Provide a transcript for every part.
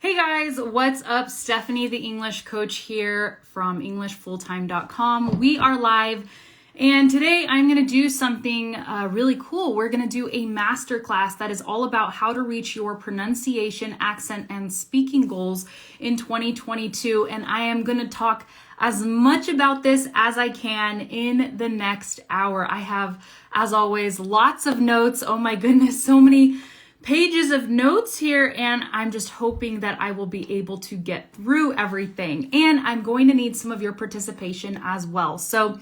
Hey guys, what's up? Stephanie, the English coach here from EnglishFulltime.com. We are live, and today I'm going to do something really cool. We're going to do a masterclass that is all about how to reach your pronunciation, accent, and speaking goals in 2022. And I am going to talk as much about this as I can in the next hour. I have, as always, lots of notes. Oh my goodness, so many pages of notes here, and I'm just hoping that I will be able to get through everything. And I'm going to need some of your participation as well. So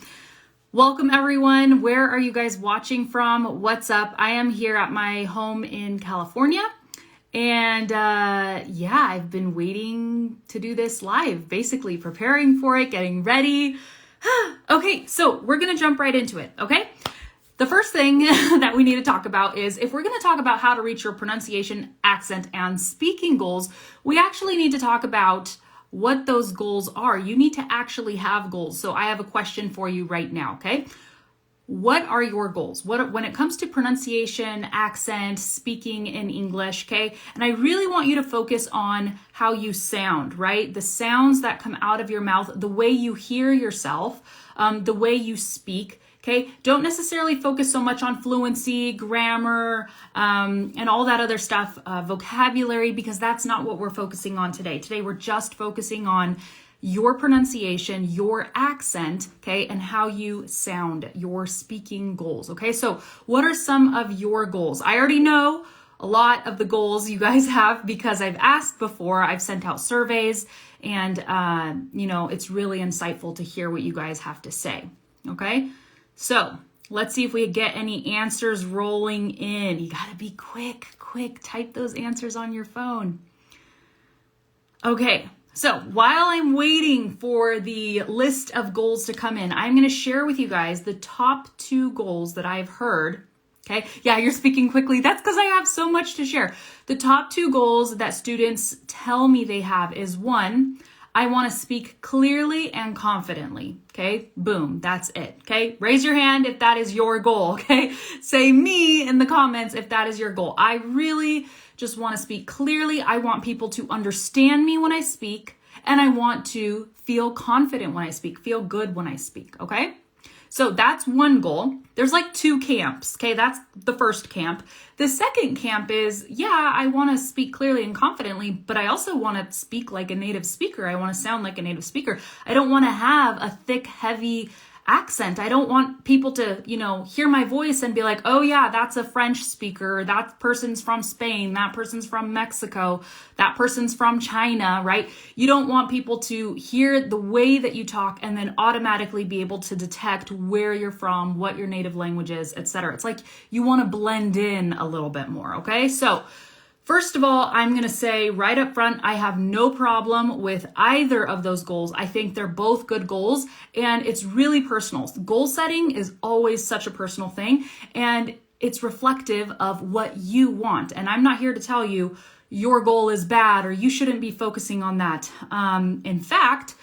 welcome everyone. Where are you guys watching from? What's up? I am here at my home in California. And yeah, I've been waiting to do this live, basically preparing for it, getting ready. Okay, so we're gonna jump right into it, okay? The first thing that we need to talk about is if we're going to talk about how to reach your pronunciation, accent, and speaking goals, we actually need to talk about what those goals are. You need to actually have goals. So I have a question for you right now, okay? What are your goals? When it comes to pronunciation, accent, speaking in English, okay? And I really want you to focus on how you sound, right? The sounds that come out of your mouth, the way you hear yourself, the way you speak. Okay, don't necessarily focus so much on fluency, grammar, and all that other stuff, vocabulary, because that's not what we're focusing on today. Today, we're just focusing on your pronunciation, your accent, okay, and how you sound, your speaking goals, okay? So what are some of your goals? I already know a lot of the goals you guys have because I've asked before, I've sent out surveys, and, it's really insightful to hear what you guys have to say, okay? So let's see if we get any answers rolling in. You gotta be quick, type those answers on your phone. Okay, so while I'm waiting for the list of goals to come in, I'm gonna share with you guys the top 2 goals that I've heard. Okay, yeah, you're speaking quickly. That's because I have so much to share. The top 2 goals that students tell me they have is 1, I want to speak clearly and confidently, okay? Boom, that's it, okay? Raise your hand if that is your goal, okay? Say me in the comments if that is your goal. I really just want to speak clearly. I want people to understand me when I speak, and I want to feel confident when I speak, feel good when I speak, okay? So that's one goal. There's like 2 camps, okay? That's the first camp. The second camp is, yeah, I want to speak clearly and confidently, but I also want to speak like a native speaker. I want to sound like a native speaker. I don't want to have a thick, heavy accent. I don't want people to, hear my voice and be like, oh yeah, that's a French speaker. That person's from Spain. That person's from Mexico. That person's from China, right? You don't want people to hear the way that you talk and then automatically be able to detect where you're from, what your native language is, etc. It's like you want to blend in a little bit more, okay? So first of all, I'm going to say right up front, I have no problem with either of those goals. I think they're both good goals, and it's really personal. Goal setting is always such a personal thing, and it's reflective of what you want. And I'm not here to tell you your goal is bad or you shouldn't be focusing on that. In fact,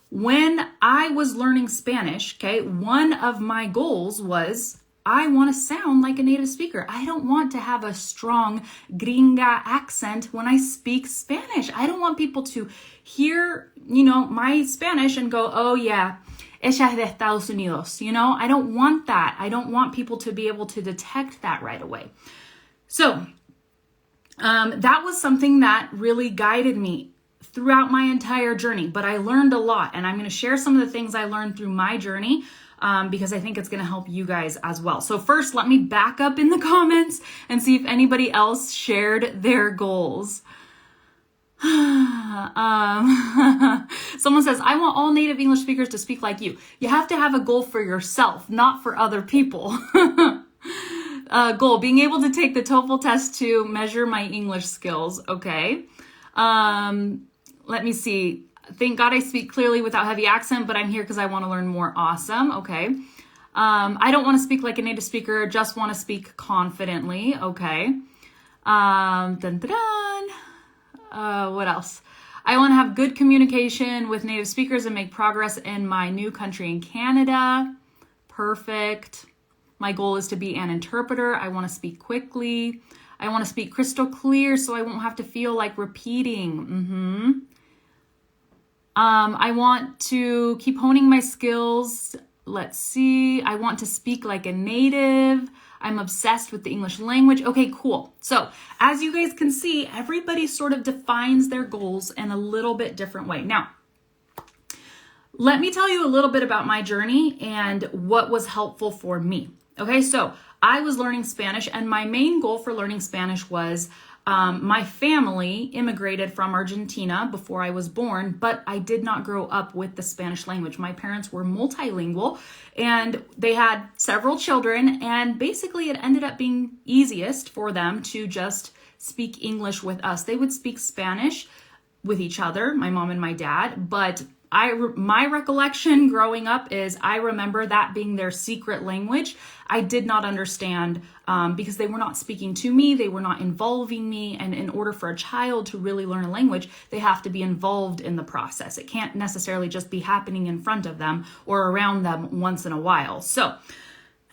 when I was learning Spanish, okay, one of my goals was I want to sound like a native speaker. I don't want to have a strong gringa accent when I speak Spanish. I don't want people to hear, my Spanish and go, oh yeah, ella es de Estados Unidos. I don't want that. I don't want people to be able to detect that right away. So that was something that really guided me throughout my entire journey, but I learned a lot, and I'm going to share some of the things I learned through my journey because I think it's going to help you guys as well. So first, let me back up in the comments and see if anybody else shared their goals. Someone says, I want all native English speakers to speak like you. You have to have a goal for yourself, not for other people. Goal, being able to take the TOEFL test to measure my English skills. Okay. Let me see. Thank God I speak clearly without heavy accent, but I'm here because I want to learn more. Awesome. Okay. I don't want to speak like a native speaker, just want to speak confidently. Okay. Dun, dun, dun. What else? I want to have good communication with native speakers and make progress in my new country in Canada. Perfect. My goal is to be an interpreter. I want to speak quickly. I want to speak crystal clear so I won't have to feel like repeating. I want to keep honing my skills. Let's see. I want to speak like a native. I'm obsessed with the English language. Okay, cool. So as you guys can see, everybody sort of defines their goals in a little bit different way. Now, let me tell you a little bit about my journey and what was helpful for me. Okay, so I was learning Spanish, and my main goal for learning Spanish was my family immigrated from Argentina before I was born, but I did not grow up with the Spanish language. My parents were multilingual and they had several children, and basically it ended up being easiest for them to just speak English with us. They would speak Spanish with each other, my mom and my dad, but my recollection growing up is I remember that being their secret language. I did not understand because they were not speaking to me, they were not involving me, and in order for a child to really learn a language, they have to be involved in the process. It can't necessarily just be happening in front of them or around them once in a while. So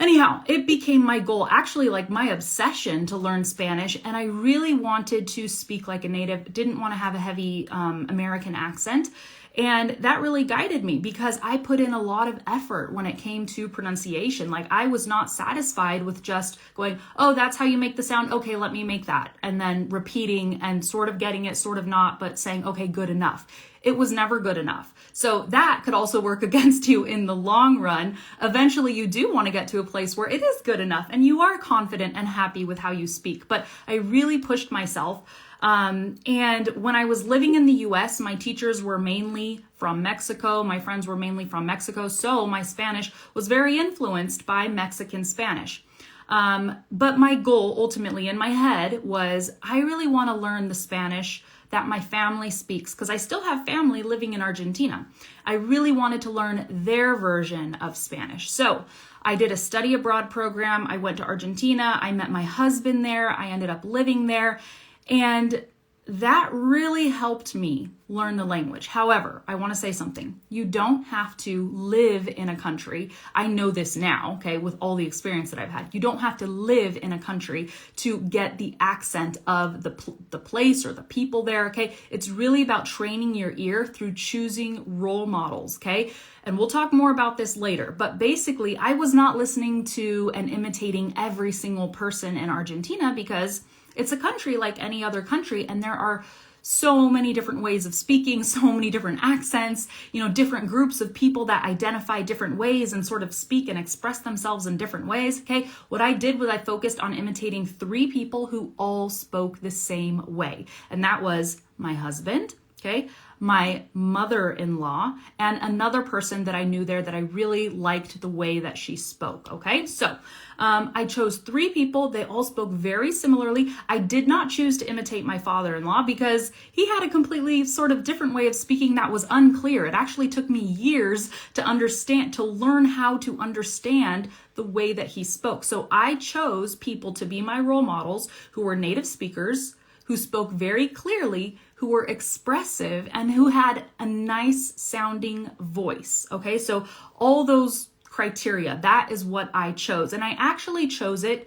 anyhow, it became my goal, actually like my obsession, to learn Spanish, and I really wanted to speak like a native, didn't want to have a heavy American accent. And that really guided me because I put in a lot of effort when it came to pronunciation. Like I was not satisfied with just going, oh, that's how you make the sound. Okay, let me make that. And then repeating and sort of getting it, sort of not, but saying, okay, good enough. It was never good enough. So that could also work against you in the long run. Eventually you do want to get to a place where it is good enough and you are confident and happy with how you speak. But I really pushed myself. And when I was living in the US, my teachers were mainly from Mexico. My friends were mainly from Mexico. So my Spanish was very influenced by Mexican Spanish. But my goal ultimately in my head was I really want to learn the Spanish that my family speaks because I still have family living in Argentina. I really wanted to learn their version of Spanish. So I did a study abroad program. I went to Argentina. I met my husband there. I ended up living there. And that really helped me learn the language. However, I want to say something. You don't have to live in a country. I know this now, okay, with all the experience that I've had. You don't have to live in a country to get the accent of the place or the people there, okay? It's really about training your ear through choosing role models, okay? And we'll talk more about this later. But basically, I was not listening to and imitating every single person in Argentina because it's a country like any other country, and there are so many different ways of speaking, so many different accents, different groups of people that identify different ways and sort of speak and express themselves in different ways, okay? What I did was I focused on imitating 3 people who all spoke the same way, and that was my husband, okay, my mother-in-law, and another person that I knew there that I really liked the way that she spoke, okay? So I chose 3 people. They all spoke very similarly. I did not choose to imitate my father-in-law because he had a completely sort of different way of speaking that was unclear. It actually took me years to learn how to understand the way that he spoke. So I chose people to be my role models who were native speakers, who spoke very clearly, who were expressive, and who had a nice sounding voice. Okay, so all those criteria, that is what I chose. And I actually chose it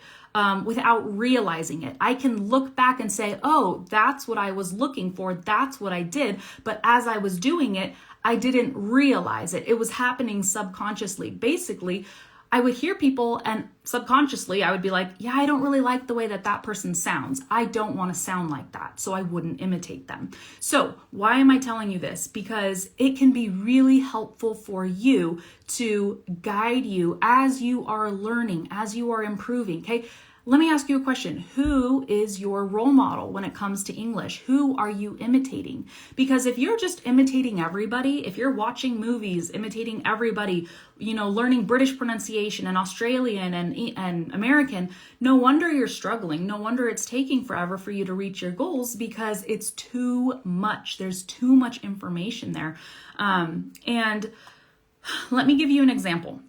without realizing it. I can look back and say, oh, that's what I was looking for. That's what I did. But as I was doing it, I didn't realize it. It was happening subconsciously. Basically, I would hear people and subconsciously I would be like, yeah, I don't really like the way that person sounds. I don't want to sound like that, so I wouldn't imitate them. So why am I telling you this? Because it can be really helpful for you to guide you as you are learning, as you are improving, okay? Let me ask you a question. Who is your role model when it comes to English? Who are you imitating? Because if you're just imitating everybody, if you're watching movies, imitating everybody, learning British pronunciation and Australian and American, no wonder you're struggling. No wonder it's taking forever for you to reach your goals because it's too much. There's too much information there. And let me give you an example.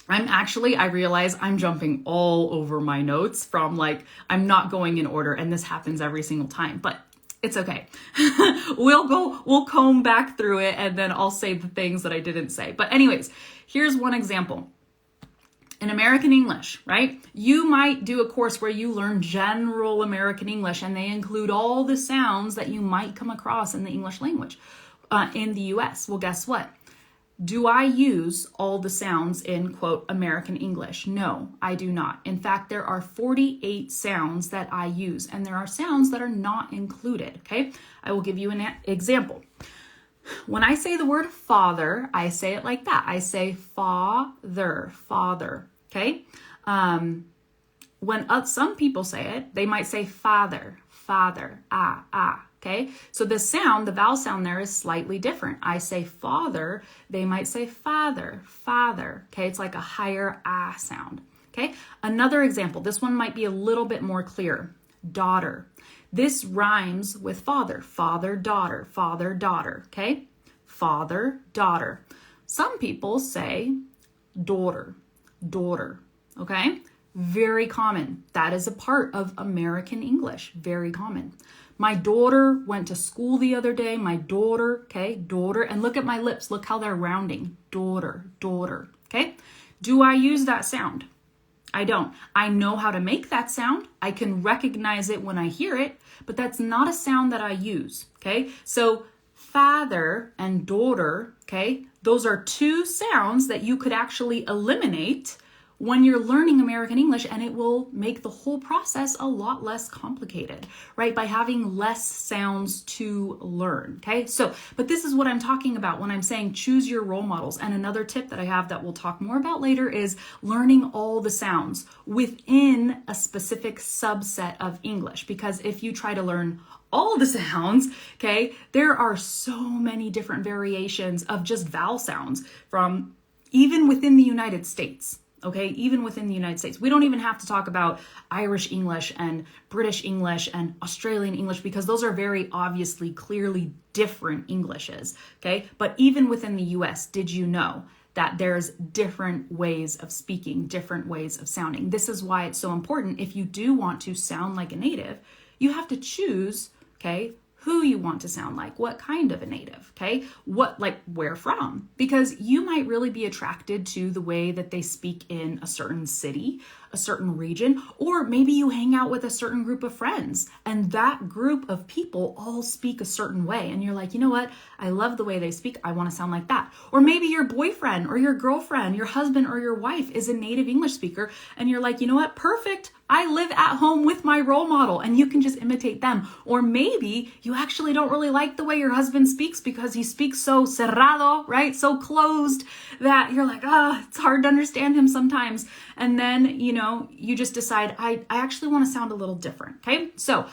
I realize I'm jumping all over my notes from I'm not going in order, and this happens every single time, but it's okay. We'll comb back through it and then I'll say the things that I didn't say. But anyways, here's one example. In American English, right? You might do a course where you learn general American English and they include all the sounds that you might come across in the English language in the US. Well, guess what? Do I use all the sounds in, quote, American English? No, I do not. In fact, there are 48 sounds that I use, and there are sounds that are not included, okay? I will give you an example. When I say the word father, I say it like that. I say father, father, okay? When some people say it, they might say father, father, okay? So the sound, the vowel sound there is slightly different. I say father, they might say father, father, okay? It's like a higher sound, okay? Another example, this one might be a little bit more clear. Daughter. This rhymes with father, father, daughter, okay? Father, daughter. Some people say daughter, daughter, okay? Very common. That is a part of American English, very common. My daughter went to school the other day. My daughter, okay, daughter. And look at my lips. Look how they're rounding. Daughter, daughter, okay? Do I use that sound? I don't. I know how to make that sound. I can recognize it when I hear it, but that's not a sound that I use, okay? So father and daughter, okay, those are two sounds that you could actually eliminate when you're learning American English, and it will make the whole process a lot less complicated, right? By having less sounds to learn, okay? So, but this is what I'm talking about when I'm saying choose your role models. And another tip that I have that we'll talk more about later is learning all the sounds within a specific subset of English. Because if you try to learn all the sounds, okay, there are so many different variations of just vowel sounds from even within the United States. Okay, even within the United States. We don't even have to talk about Irish English and British English and Australian English because those are very obviously, clearly different Englishes, okay? But even within the US, did you know that there's different ways of speaking, different ways of sounding? This is why it's so important. If you do want to sound like a native, you have to choose, okay, who you want to sound like, what kind of a native, okay? What, like, where from? Because you might really be attracted to the way that they speak in a certain city, a certain region, or maybe you hang out with a certain group of friends and that group of people all speak a certain way. And you're like, you know what? I love the way they speak. I want to sound like that. Or maybe your boyfriend or your girlfriend, your husband or your wife is a native English speaker. And you're like, you know what? Perfect. I live at home with my role model and you can just imitate them. Or maybe you actually don't really like the way your husband speaks because he speaks so cerrado, right? So closed that you're like, it's hard to understand him sometimes. And then, you know, you just decide, I actually want to sound a little different. Okay. So,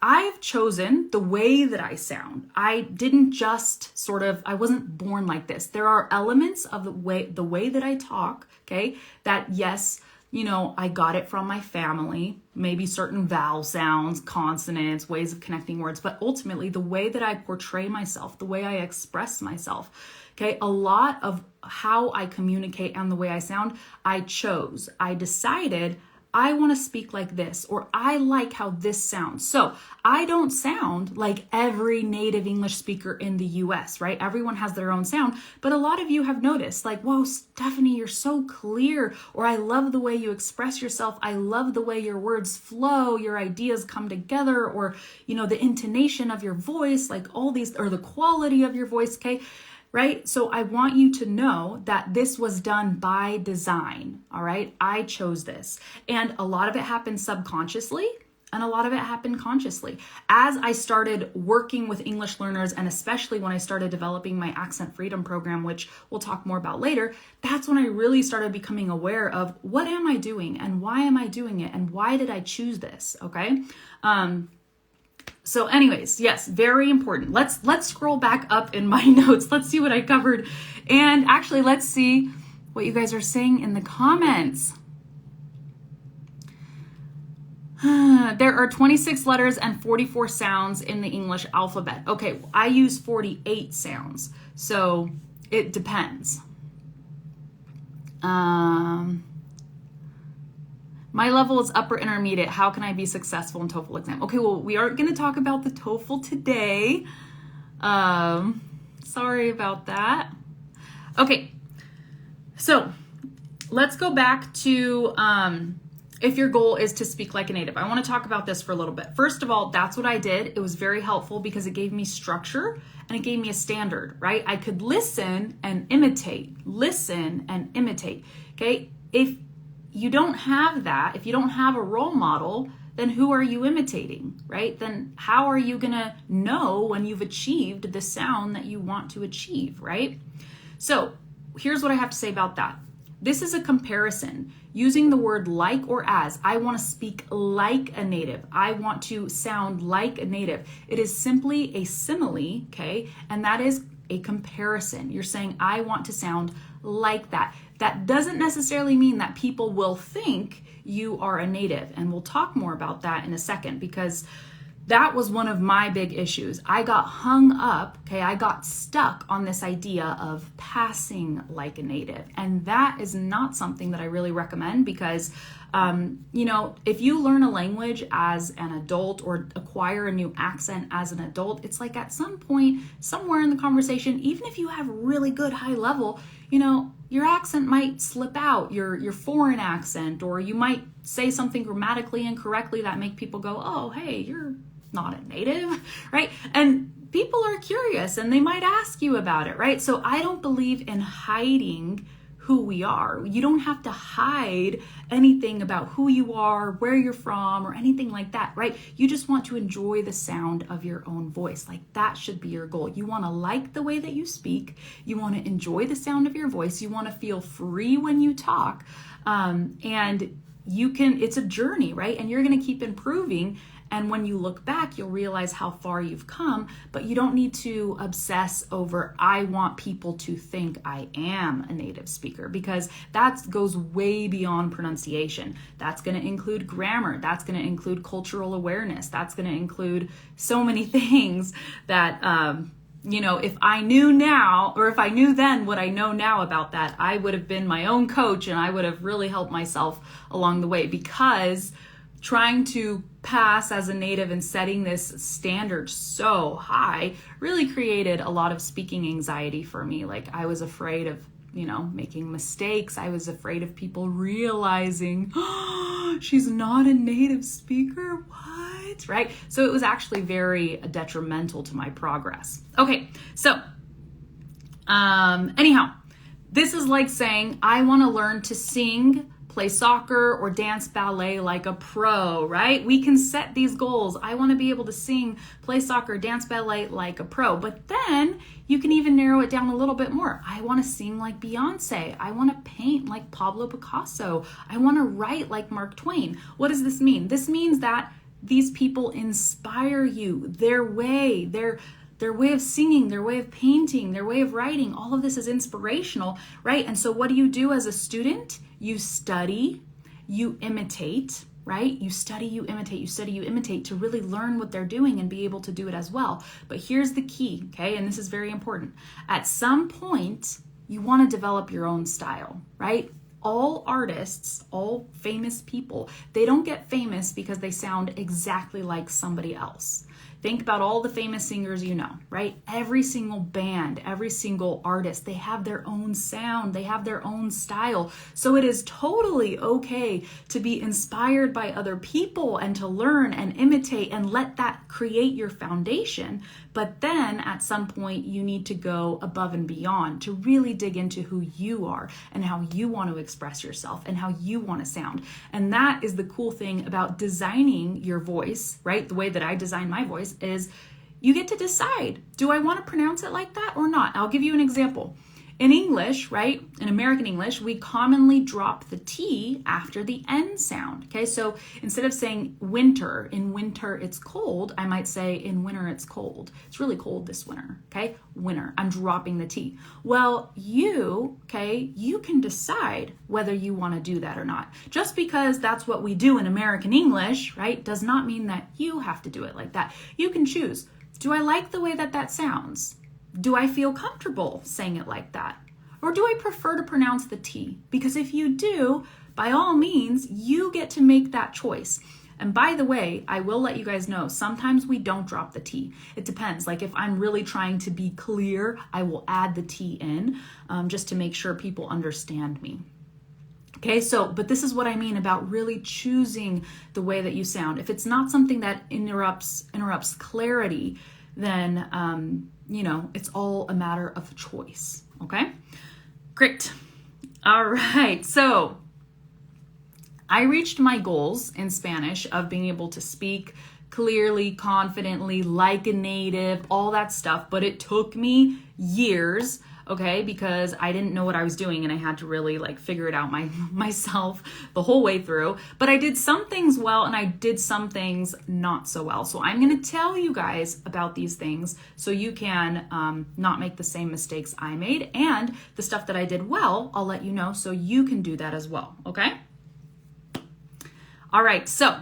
I've chosen the way that I sound. I didn't just I wasn't born like this. There are elements of the way that I talk. Okay. That yes, you know, I got it from my family, maybe certain vowel sounds, consonants, ways of connecting words, but ultimately the way that I portray myself, the way I express myself, okay, a lot of how I communicate and the way I sound, I chose. I decided I want to speak like this, or I like how this sounds. So I don't sound like every native English speaker in the US, right? Everyone has their own sound, but a lot of you have noticed like, whoa, Stephanie, you're so clear, or I love the way you express yourself. I love the way your words flow, your ideas come together, or, you know, the intonation of your voice, like all these, or the quality of your voice, okay? Right? So I want you to know that this was done by design, all right? I chose this. And a lot of it happened subconsciously and a lot of it happened consciously. As I started working with English learners, and especially when I started developing my Accent Freedom program, which we'll talk more about later, that's when I really started becoming aware of what am I doing and why am I doing it and why did I choose this, okay? So anyways, yes, very important. Let's scroll back up in my notes. Let's see what I covered. And actually, let's see what you guys are saying in the comments. There are 26 letters and 44 sounds in the English alphabet. Okay, I use 48 sounds, so it depends. My level is upper intermediate. How can I be successful in TOEFL exam? Okay, well, we aren't going to talk about the TOEFL today. Sorry about that. Okay, so let's go back to if your goal is to speak like a native. I want to talk about this for a little bit. First of all, that's what I did. It was very helpful because it gave me structure and it gave me a standard, right? I could listen and imitate, okay? If you don't have that, if you don't have a role model, then who are you imitating, right? Then how are you gonna know when you've achieved the sound that you want to achieve, right? So here's what I have to say about that. This is a comparison using the word like or as. I want to speak like a native. I want to sound like a native. It is simply a simile, okay? And that is a comparison. You're saying, I want to sound like that. That doesn't necessarily mean that people will think you are a native. And we'll talk more about that in a second, because that was one of my big issues. I got hung up, okay? I got stuck on this idea of passing like a native. And that is not something that I really recommend, because, if you learn a language as an adult or acquire a new accent as an adult, it's like at some point, somewhere in the conversation, even if you have really good high level, your accent might slip out, your foreign accent, or you might say something grammatically incorrectly that make people go, oh, hey, you're not a native, right? And people are curious and they might ask you about it, right? So I don't believe in hiding who we are. You don't have to hide anything about who you are, where you're from, or anything like that, right? You just want to enjoy the sound of your own voice. Like that should be your goal. You want to like the way that you speak. You want to enjoy the sound of your voice. You want to feel free when you talk. And it's a journey, right? And you're going to keep improving. And when you look back, you'll realize how far you've come, but you don't need to obsess over, I want people to think I am a native speaker, because that goes way beyond pronunciation. That's going to include grammar. That's going to include cultural awareness. That's going to include so many things that, if I knew now, or if I knew then what I know now about that, I would have been my own coach and I would have really helped myself along the way, because trying to pass as a native and setting this standard so high really created a lot of speaking anxiety for me. Like I was afraid of, making mistakes. I was afraid of people realizing, oh, she's not a native speaker. What? Right? So it was actually very detrimental to my progress. Okay. So, anyhow, this is like saying, I want to learn to sing, play soccer, or dance ballet like a pro, right? We can set these goals. I want to be able to sing, play soccer, dance ballet like a pro. But then you can even narrow it down a little bit more. I want to sing like Beyonce. I want to paint like Pablo Picasso. I want to write like Mark Twain. What does this mean? This means that these people inspire you. Their way of singing, their way of painting, their way of writing, all of this is inspirational, right? And so what do you do as a student? You study, you imitate, right? You study, you imitate to really learn what they're doing and be able to do it as well. But here's the key, okay? And this is very important. At some point, you want to develop your own style, right? All artists, all famous people, they don't get famous because they sound exactly like somebody else. Think about all the famous singers you know, right? Every single band, every single artist, they have their own sound, they have their own style. So it is totally okay to be inspired by other people and to learn and imitate and let that create your foundation. But then at some point you need to go above and beyond to really dig into who you are and how you want to express yourself and how you want to sound. And that is the cool thing about designing your voice, right? The way that I design my voice is you get to decide, do I want to pronounce it like that or not? I'll give you an example. In English, right, in American English, we commonly drop the T after the N sound, okay? So instead of saying winter, in winter it's cold, I might say in winter it's cold. It's really cold this winter, okay? Winter, I'm dropping the T. Well, you can decide whether you want to do that or not. Just because that's what we do in American English, right, does not mean that you have to do it like that. You can choose, do I like the way that that sounds? Do I feel comfortable saying it like that? Or do I prefer to pronounce the T? Because if you do, by all means, you get to make that choice. And by the way, I will let you guys know, sometimes we don't drop the T. It depends. Like if I'm really trying to be clear, I will add the T in just to make sure people understand me. Okay, so, but this is what I mean about really choosing the way that you sound. If it's not something that interrupts clarity, then, you know, it's all a matter of choice. Okay, great. All right, so I reached my goals in Spanish of being able to speak clearly, confidently, like a native, all that stuff, but it took me years, okay, because I didn't know what I was doing and I had to really like figure it out myself the whole way through. But I did some things well and I did some things not so well. So I'm going to tell you guys about these things so you can not make the same mistakes I made, and the stuff that I did well, I'll let you know so you can do that as well, okay? All right, so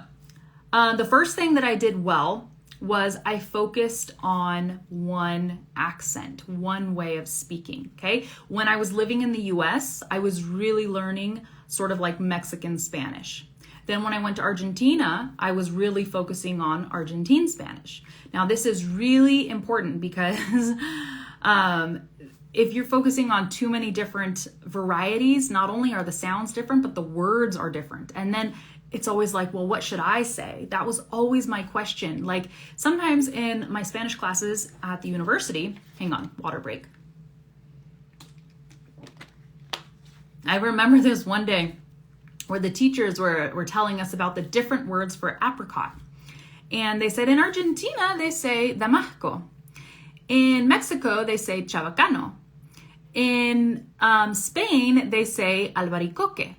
the first thing that I did well was I focused on one accent, one way of speaking, okay? When I was living in the US, I was really learning sort of like Mexican Spanish. Then when I went to Argentina, I was really focusing on Argentine Spanish. Now this is really important because if you're focusing on too many different varieties, not only are the sounds different, but the words are different. And then it's always like, well, what should I say? That was always my question. Like sometimes in my Spanish classes at the university, hang on, water break. I remember this one day where the teachers were telling us about the different words for apricot. And they said in Argentina, they say damasco. In Mexico, they say chabacano. In Spain, they say albaricoque.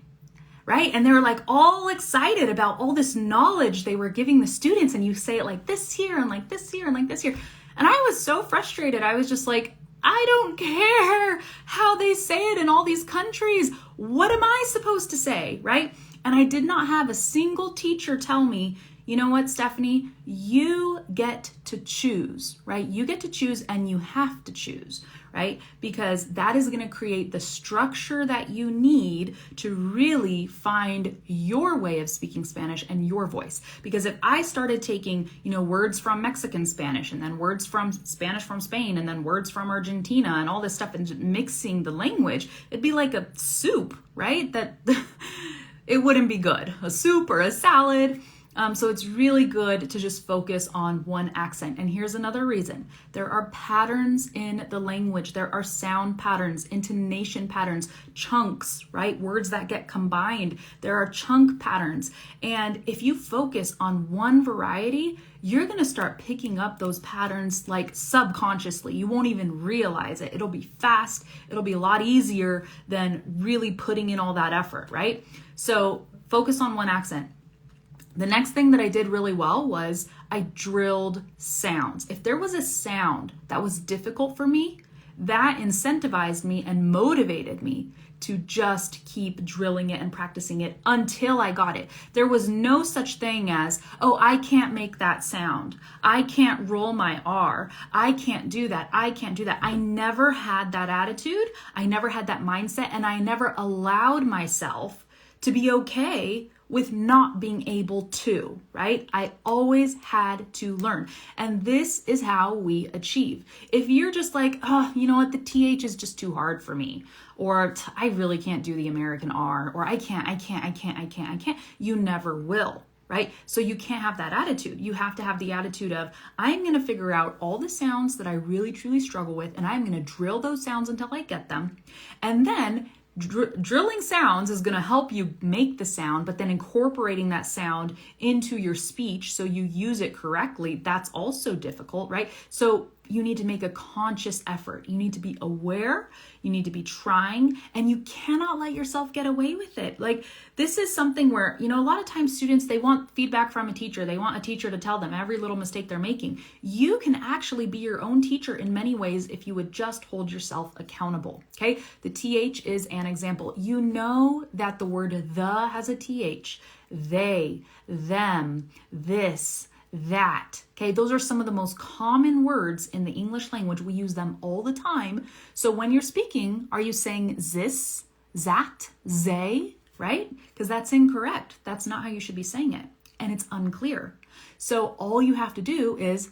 Right? And they were like all excited about all this knowledge they were giving the students. And you say it like this here and like this here and like this here. And I was so frustrated. I was just like, I don't care how they say it in all these countries. What am I supposed to say? Right? And I did not have a single teacher tell me, you know what, Stephanie, you get to choose, right? You get to choose and you have to choose, right? Because that is going to create the structure that you need to really find your way of speaking Spanish and your voice. Because if I started taking, you know, words from Mexican Spanish and then words from Spanish from Spain and then words from Argentina and all this stuff and just mixing the language, it'd be like a soup, right? That it wouldn't be good. A soup or a salad. So it's really good to just focus on one accent. And here's another reason. There are patterns in the language. There are sound patterns, intonation patterns, chunks, right? Words that get combined. There are chunk patterns. And if you focus on one variety, you're going to start picking up those patterns like subconsciously. You won't even realize it. It'll be fast. It'll be a lot easier than really putting in all that effort, right? So focus on one accent. The next thing that I did really well was I drilled sounds. If there was a sound that was difficult for me, that incentivized me and motivated me to just keep drilling it and practicing it until I got it. There was no such thing as, oh, I can't make that sound. I can't roll my R. I can't do that. I can't do that. I never had that attitude. I never had that mindset, and I never allowed myself to be okay with not being able to, right? I always had to learn. And this is how we achieve. If you're just like, oh, you know what, the TH is just too hard for me, or I really can't do the American R, or I can't, you never will, right? So you can't have that attitude. You have to have the attitude of, I'm gonna figure out all the sounds that I really, truly struggle with, and I'm gonna drill those sounds until I get them. And then drilling sounds is going to help you make the sound, but then incorporating that sound into your speech so you use it correctly, that's also difficult, right? So you need to make a conscious effort. You need to be aware, you need to be trying, and you cannot let yourself get away with it. Like, this is something where, you know, a lot of times students, they want feedback from a teacher. They want a teacher to tell them every little mistake they're making. You can actually be your own teacher in many ways if you would just hold yourself accountable, okay? The TH is an example. You know that the word the has a TH. They, them, this, that. Okay, those are some of the most common words in the English language. We use them all the time. So when you're speaking, are you saying this, that, they, right? Because that's incorrect. That's not how you should be saying it. And it's unclear. So all you have to do is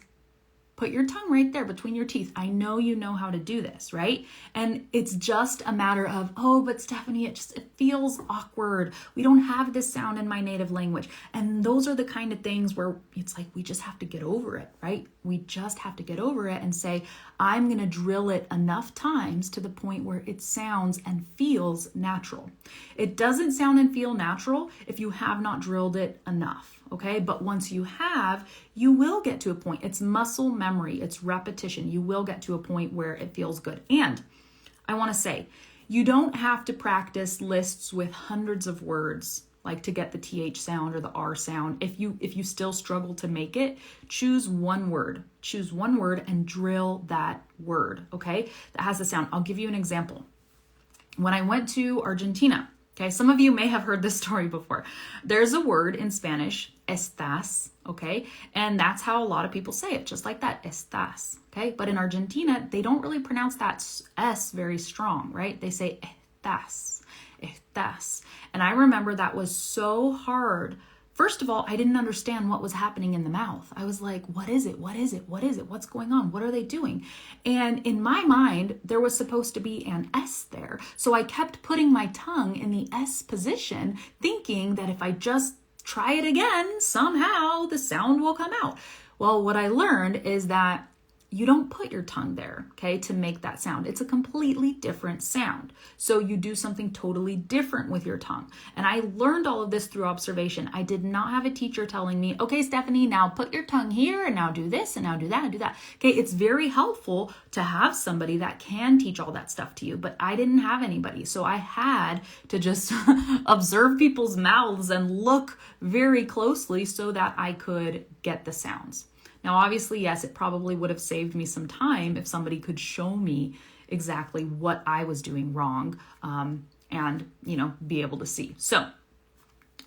put your tongue right there between your teeth. I know you know how to do this, right? And it's just a matter of, oh, but Stephanie, it feels awkward. We don't have this sound in my native language. And those are the kind of things where it's like, we just have to get over it, right? We just have to get over it and say, I'm going to drill it enough times to the point where it sounds and feels natural. It doesn't sound and feel natural if you have not drilled it enough. Okay, but once you have, you will get to a point. It's muscle memory, it's repetition. You will get to a point where it feels good. And I want to say, you don't have to practice lists with hundreds of words, like to get the TH sound or the R sound. If you still struggle to make it, choose one word. Choose one word and drill that word, okay? That has the sound. I'll give you an example. When I went to Argentina, okay, some of you may have heard this story before. There's a word in Spanish, estás, okay? And that's how a lot of people say it, just like that, estás, okay? But in Argentina, they don't really pronounce that S very strong, right? They say estás, estás. And I remember that was so hard. First of all, I didn't understand what was happening in the mouth. I was like, what is it? What is it? What is it? What's going on? What are they doing? And in my mind, there was supposed to be an S there. So I kept putting my tongue in the S position, thinking that if I just try it again, somehow the sound will come out. Well, what I learned is that you don't put your tongue there, okay, to make that sound. It's a completely different sound. So you do something totally different with your tongue. And I learned all of this through observation. I did not have a teacher telling me, okay, Stephanie, now put your tongue here and now do this and now do that and do that. Okay, it's very helpful to have somebody that can teach all that stuff to you, but I didn't have anybody. So I had to just observe people's mouths and look very closely so that I could get the sounds. Now, obviously, yes, it probably would have saved me some time if somebody could show me exactly what I was doing wrong and, be able to see. So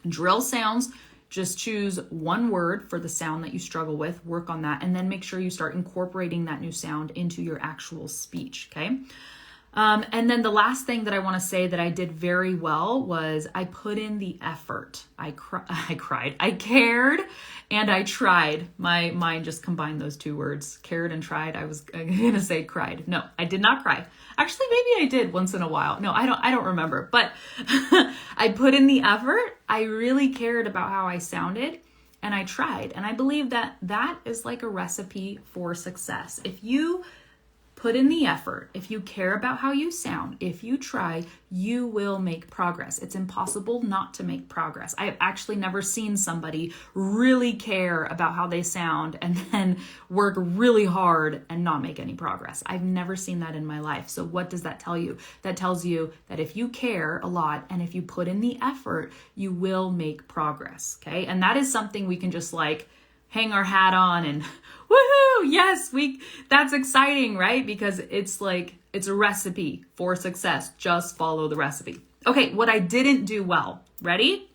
drill sounds, just choose one word for the sound that you struggle with, work on that, and then make sure you start incorporating that new sound into your actual speech, okay? And then the last thing that I want to say that I did very well was I put in the effort. I cried. I cared and I tried. My mind just combined those two words, cared and tried. I was going to say cried. No, I did not cry. Actually, maybe I did once in a while. No, I don't remember, but I put in the effort. I really cared about how I sounded and I tried. And I believe that that is like a recipe for success. If you put in the effort, if you care about how you sound, if you try, you will make progress. It's impossible not to make progress. I've actually never seen somebody really care about how they sound and then work really hard and not make any progress. I've never seen that in my life. So what does that tell you? That tells you that if you care a lot and if you put in the effort, you will make progress, okay? And that is something we can just like hang our hat on and woohoo, yes, that's exciting, right? Because it's a recipe for success. Just follow the recipe. Okay, what I didn't do well, ready?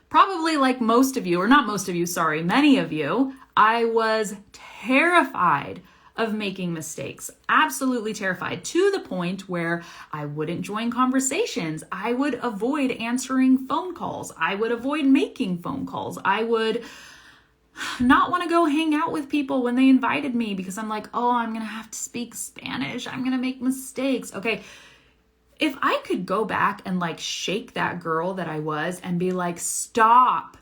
Probably like most of you, or not most of you, sorry, many of you, I was terrified of making mistakes, absolutely terrified, to the point where I wouldn't join conversations. I would avoid answering phone calls. I would avoid making phone calls. I would not want to go hang out with people when they invited me because I'm like, oh, I'm going to have to speak Spanish. I'm going to make mistakes. Okay. If I could go back and like shake that girl that I was and be like, stop,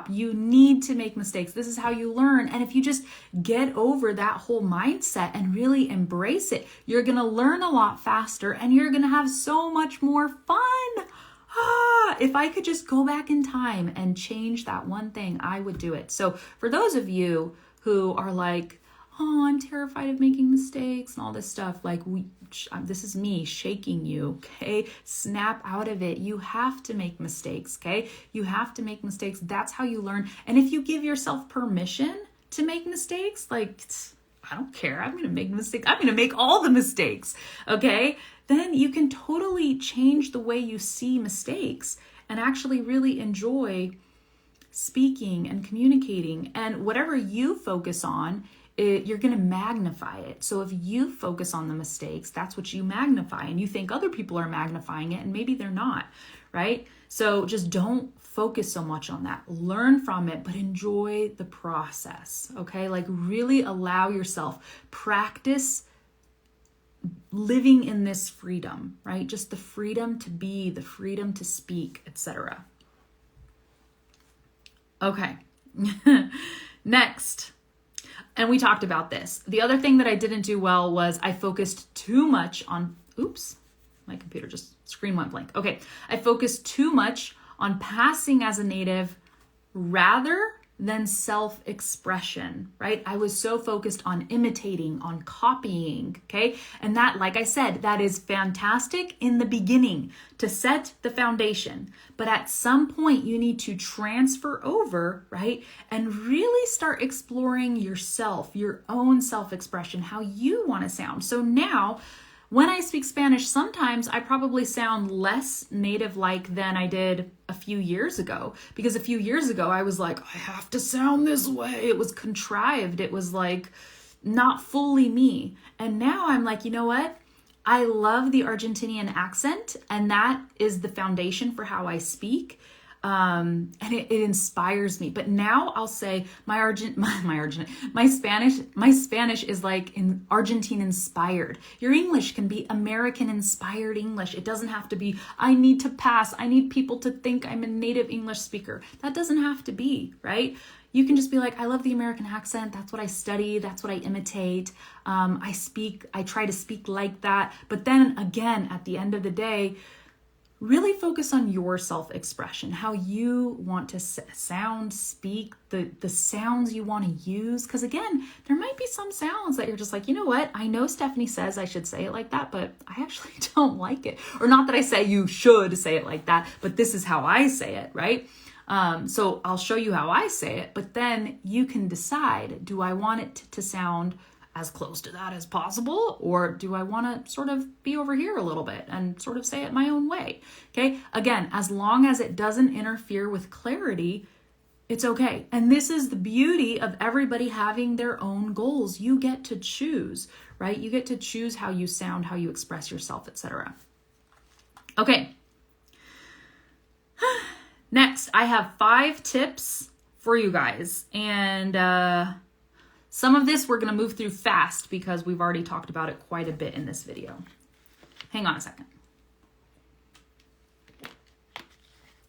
you need to make mistakes. This is how you learn. And if you just get over that whole mindset and really embrace it, you're going to learn a lot faster and you're going to have so much more fun. If I could just go back in time and change that one thing, I would do it. So for those of you who are like, oh, I'm terrified of making mistakes and all this stuff, like this is me shaking you, okay? Snap out of it. You have to make mistakes, okay? You have to make mistakes. That's how you learn. And if you give yourself permission to make mistakes, like, I don't care. I'm going to make mistakes. I'm going to make all the mistakes, okay? Then you can totally change the way you see mistakes and actually really enjoy speaking and communicating. And whatever you focus on, you're going to magnify it. So if you focus on the mistakes, that's what you magnify. And you think other people are magnifying it and maybe they're not, right? So just don't focus so much on that. Learn from it, but enjoy the process, okay? Like really allow yourself, practice living in this freedom, right? Just the freedom to be, the freedom to speak, etc. Okay. Next. And we talked about this. The other thing that I didn't do well was I focused too much on, oops, my computer just screen went blank. Okay. I focused too much on passing as a native rather than self-expression, right? I was so focused on imitating, on copying, okay? And that, like I said, that is fantastic in the beginning to set the foundation. But at some point you need to transfer over, right? And really start exploring yourself, your own self-expression, how you want to sound. So now, when I speak Spanish, sometimes I probably sound less native-like than I did a few years ago. Because a few years ago, I was like, I have to sound this way. It was contrived. It was like not fully me. And now I'm like, you know what? I love the Argentinian accent, and that is the foundation for how I speak. And it inspires me. But now I'll say my Spanish is like in Argentine inspired. Your English can be American inspired English. It doesn't have to be, I need to pass. I need people to think I'm a native English speaker. That doesn't have to be, right? You can just be like, I love the American accent. That's what I study. That's what I imitate. I try to speak like that. But then again, at the end of the day, really focus on your self-expression, how you want to sound, speak, the sounds you want to use. Because again, there might be some sounds that you're just like, you know what? I know Stephanie says I should say it like that, but I actually don't like it. Or not that I say you should say it like that, but this is how I say it, right? So I'll show you how I say it, but then you can decide, do I want it to sound as close to that as possible? Or do I want to sort of be over here a little bit and sort of say it my own way? Okay. Again, as long as it doesn't interfere with clarity, it's okay. And this is the beauty of everybody having their own goals. You get to choose, right? You get to choose how you sound, how you express yourself, etc. Okay. Next, I have 5 tips for you guys. And, some of this we're going to move through fast because we've already talked about it quite a bit in this video. Hang on a second.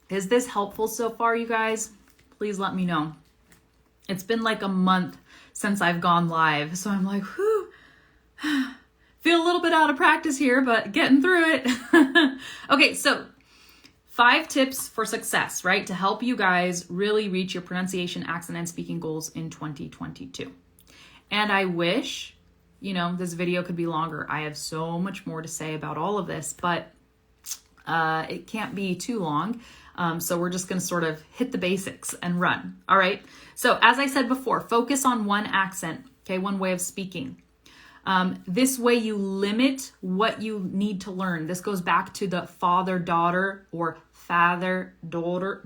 Is this helpful so far, you guys? Please let me know. It's been like a month since I've gone live, so I'm like, whew. Feel a little bit out of practice here, but getting through it. Okay, so 5 tips for success, right? To help you guys really reach your pronunciation, accent, and speaking goals in 2022. And I wish, this video could be longer. I have so much more to say about all of this, but it can't be too long. So we're just going to sort of hit the basics and run. All right. So as I said before, focus on one accent, okay, one way of speaking. This way you limit what you need to learn. This goes back to the father-daughter or father-daughter,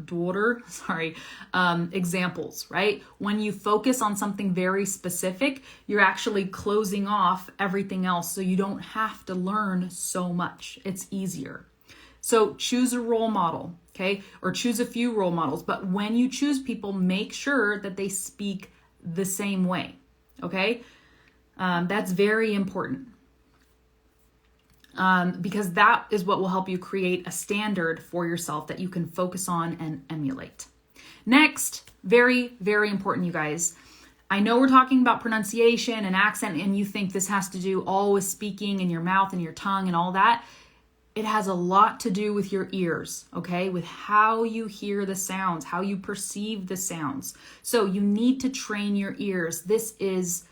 examples, right? When you focus on something very specific, you're actually closing off everything else so you don't have to learn so much. It's easier. So choose a role model, okay? Or choose a few role models. But when you choose people, make sure that they speak the same way, okay? That's very important. Because that is what will help you create a standard for yourself that you can focus on and emulate. Next, very, very important, you guys. I know we're talking about pronunciation and accent, and you think this has to do all with speaking and your mouth and your tongue and all that. It has a lot to do with your ears, okay? With how you hear the sounds, how you perceive the sounds. So you need to train your ears. This is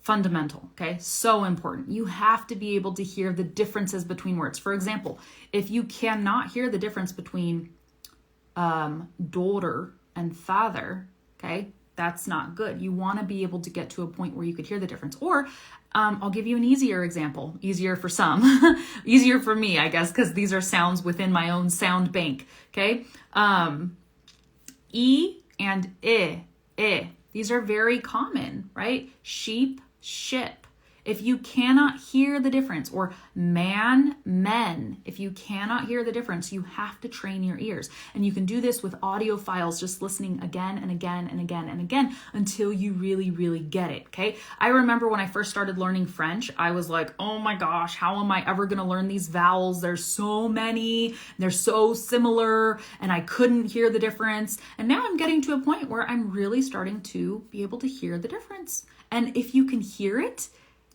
fundamental, okay? So important. You have to be able to hear the differences between words. For example, if you cannot hear the difference between daughter and father, okay, that's not good. You want to be able to get to a point where you could hear the difference. Or I'll give you an easier example. Easier for some, easier for me, I guess, because these are sounds within my own sound bank, okay? E and I. These are very common, right? Sheep, ship. If you cannot hear the difference, or man, men, if you cannot hear the difference, you have to train your ears. And you can do this with audio files, just listening again and again and again and again until you really, really get it, okay? I remember when I first started learning French, I was like, oh my gosh, how am I ever gonna learn these vowels? There's so many, they're so similar, and I couldn't hear the difference. And now I'm getting to a point where I'm really starting to be able to hear the difference. And if you can hear it,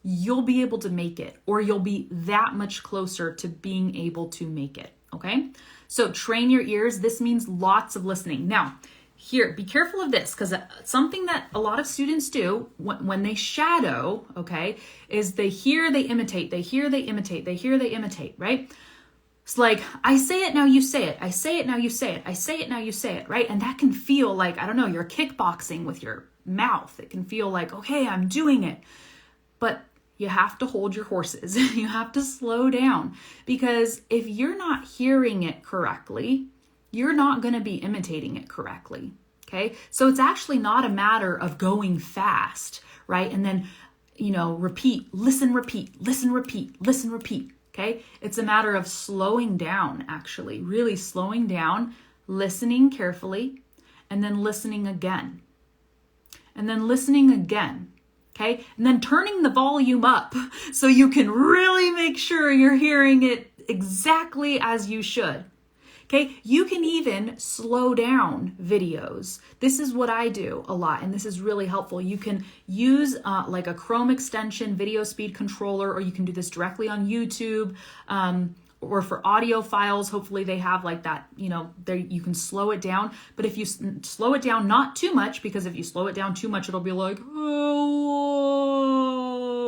you'll be able to make it, or you'll be that much closer to being able to make it, okay? So train your ears. This means lots of listening. Now, here, be careful of this, because something that a lot of students do when they shadow, okay, is they hear, they imitate, they hear, they imitate, they hear, they imitate, right? It's like, I say it, now you say it. I say it, now you say it. I say it, now you say it, right? And that can feel like, I don't know, you're kickboxing with your mouth. It can feel like, okay, I'm doing it. But you have to hold your horses. You have to slow down, because if you're not hearing it correctly, you're not going to be imitating it correctly, okay? So it's actually not a matter of going fast, right? And then, repeat, listen, repeat, listen, repeat, listen, repeat, okay? It's a matter of slowing down, actually, really slowing down, listening carefully, and then listening again, and then listening again. Okay, and then turning the volume up so you can really make sure you're hearing it exactly as you should. Okay, you can even slow down videos. This is what I do a lot, and this is really helpful. You can use like a Chrome extension video speed controller, or you can do this directly on YouTube. Or for audio files, hopefully they have like that, you can slow it down. But if you slow it down, not too much, because if you slow it down too much, it'll be like, oh,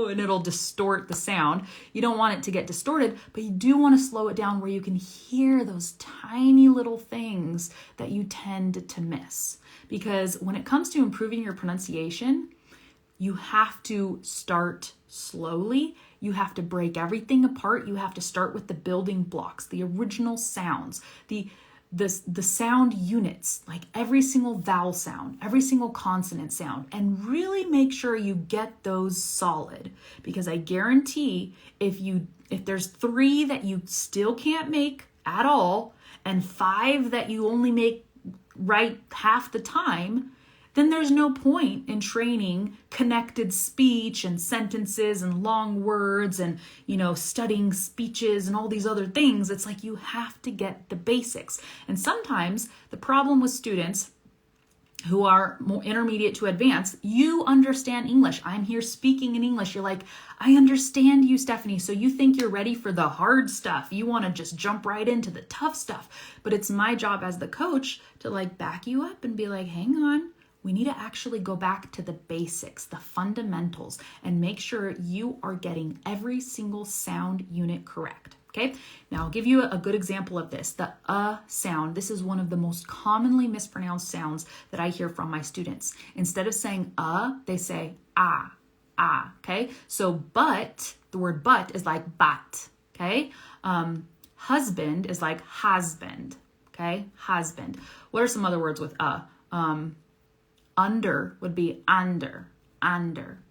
and it'll distort the sound. You don't want it to get distorted, but you do want to slow it down where you can hear those tiny little things that you tend to miss. Because when it comes to improving your pronunciation, you have to start slowly. You have to break everything apart. You have to start with the building blocks, the original sounds, the sound units, like every single vowel sound, every single consonant sound, and really make sure you get those solid. Because I guarantee if there's 3 that you still can't make at all, and 5 that you only make right half the time, then there's no point in training connected speech and sentences and long words and, studying speeches and all these other things. It's like you have to get the basics. And sometimes the problem with students who are more intermediate to advanced, you understand English. I'm here speaking in English. You're like, I understand you, Stephanie. So you think you're ready for the hard stuff. You want to just jump right into the tough stuff. But it's my job as the coach to back you up and be like, hang on. We need to actually go back to the basics, the fundamentals, and make sure you are getting every single sound unit correct, okay? Now, I'll give you a good example of this, the sound. This is one of the most commonly mispronounced sounds that I hear from my students. Instead of saying they say ah, okay? So but, the word but is like bat, okay? Husband is like hasband, okay? Hasband. What are some other words with Under would be under,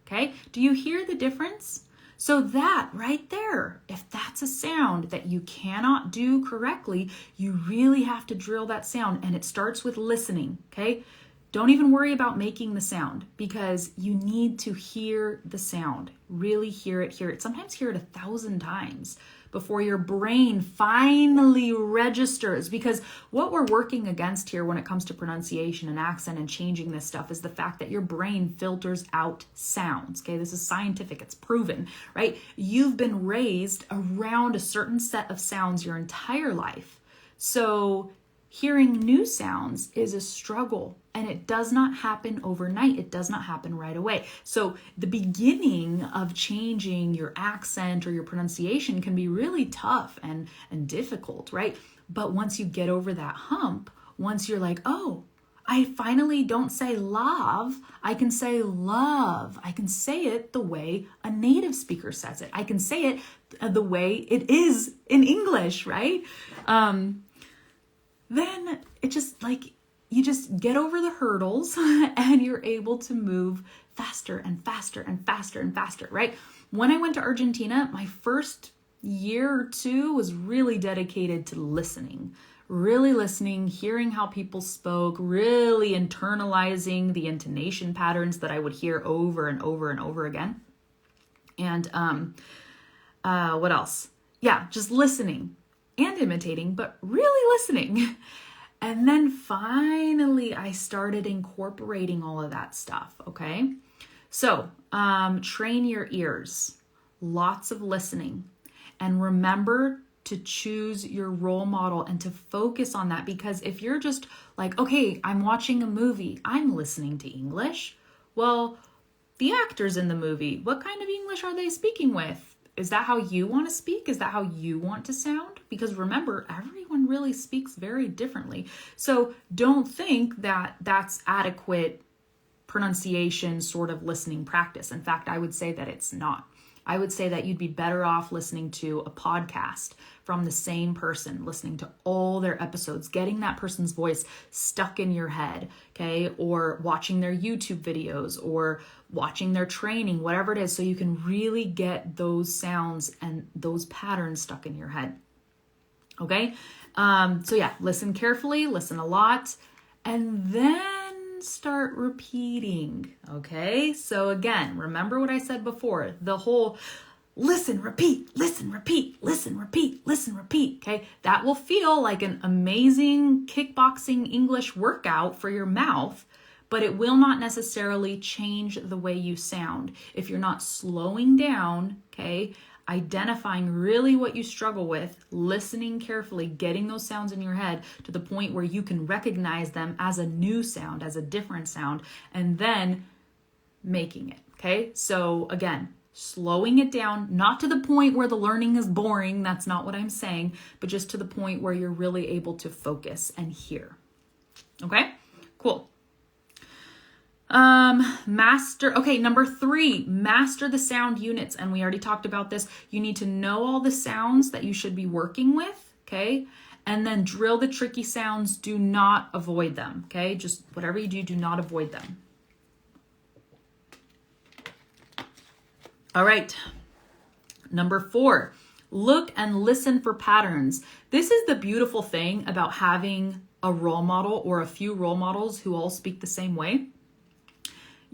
okay? Do you hear the difference? So that right there, if that's a sound that you cannot do correctly, you really have to drill that sound, and it starts with listening, okay? Don't even worry about making the sound, because you need to hear the sound. Really hear it. Sometimes hear it 1,000 times before your brain finally registers. Because what we're working against here when it comes to pronunciation and accent and changing this stuff is the fact that your brain filters out sounds, okay? This is scientific, it's proven, right? You've been raised around a certain set of sounds your entire life. So hearing new sounds is a struggle, and it does not happen overnight. It does not happen right away. So the beginning of changing your accent or your pronunciation can be really tough and difficult, right? But once you get over that hump, once you're like, oh, I finally don't say love, I can say love. I can say it the way a native speaker says it. I can say it the way it is in English, right? Then it just you just get over the hurdles and you're able to move faster and faster and faster and faster, right? When I went to Argentina, my first year or two was really dedicated to listening, hearing how people spoke, really internalizing the intonation patterns that I would hear over and over and over again. And what else? Yeah, just listening and imitating, but really listening. And then finally, I started incorporating all of that stuff, okay? So, train your ears, lots of listening, and remember to choose your role model and to focus on that, because if you're just like, okay, I'm watching a movie, I'm listening to English. Well, the actors in the movie, what kind of English are they speaking with? Is that how you want to speak? Is that how you want to sound? Because remember, everyone really speaks very differently. So don't think that that's adequate pronunciation sort of listening practice. In fact, I would say that it's not. I would say that you'd be better off listening to a podcast from the same person, listening to all their episodes, getting that person's voice stuck in your head, okay? Or watching their YouTube videos or watching their training, whatever it is, so you can really get those sounds and those patterns stuck in your head, okay? So yeah, listen carefully, listen a lot, and then start repeating, okay? So again, remember what I said before, the whole listen, repeat, listen, repeat, listen, repeat, listen, repeat, okay? That will feel like an amazing kickboxing English workout for your mouth, but it will not necessarily change the way you sound. If you're not slowing down, okay, identifying really what you struggle with, listening carefully, getting those sounds in your head to the point where you can recognize them as a new sound, as a different sound, and then making it, okay? So again, slowing it down, not to the point where the learning is boring, that's not what I'm saying, but just to the point where you're really able to focus and hear, okay? Cool. Number 3, master the sound units. And we already talked about this. You need to know all the sounds that you should be working with, okay? And then drill the tricky sounds. Do not avoid them, okay? Just whatever you do, do not avoid them. All right. Number 4, look and listen for patterns. This is the beautiful thing about having a role model or a few role models who all speak the same way.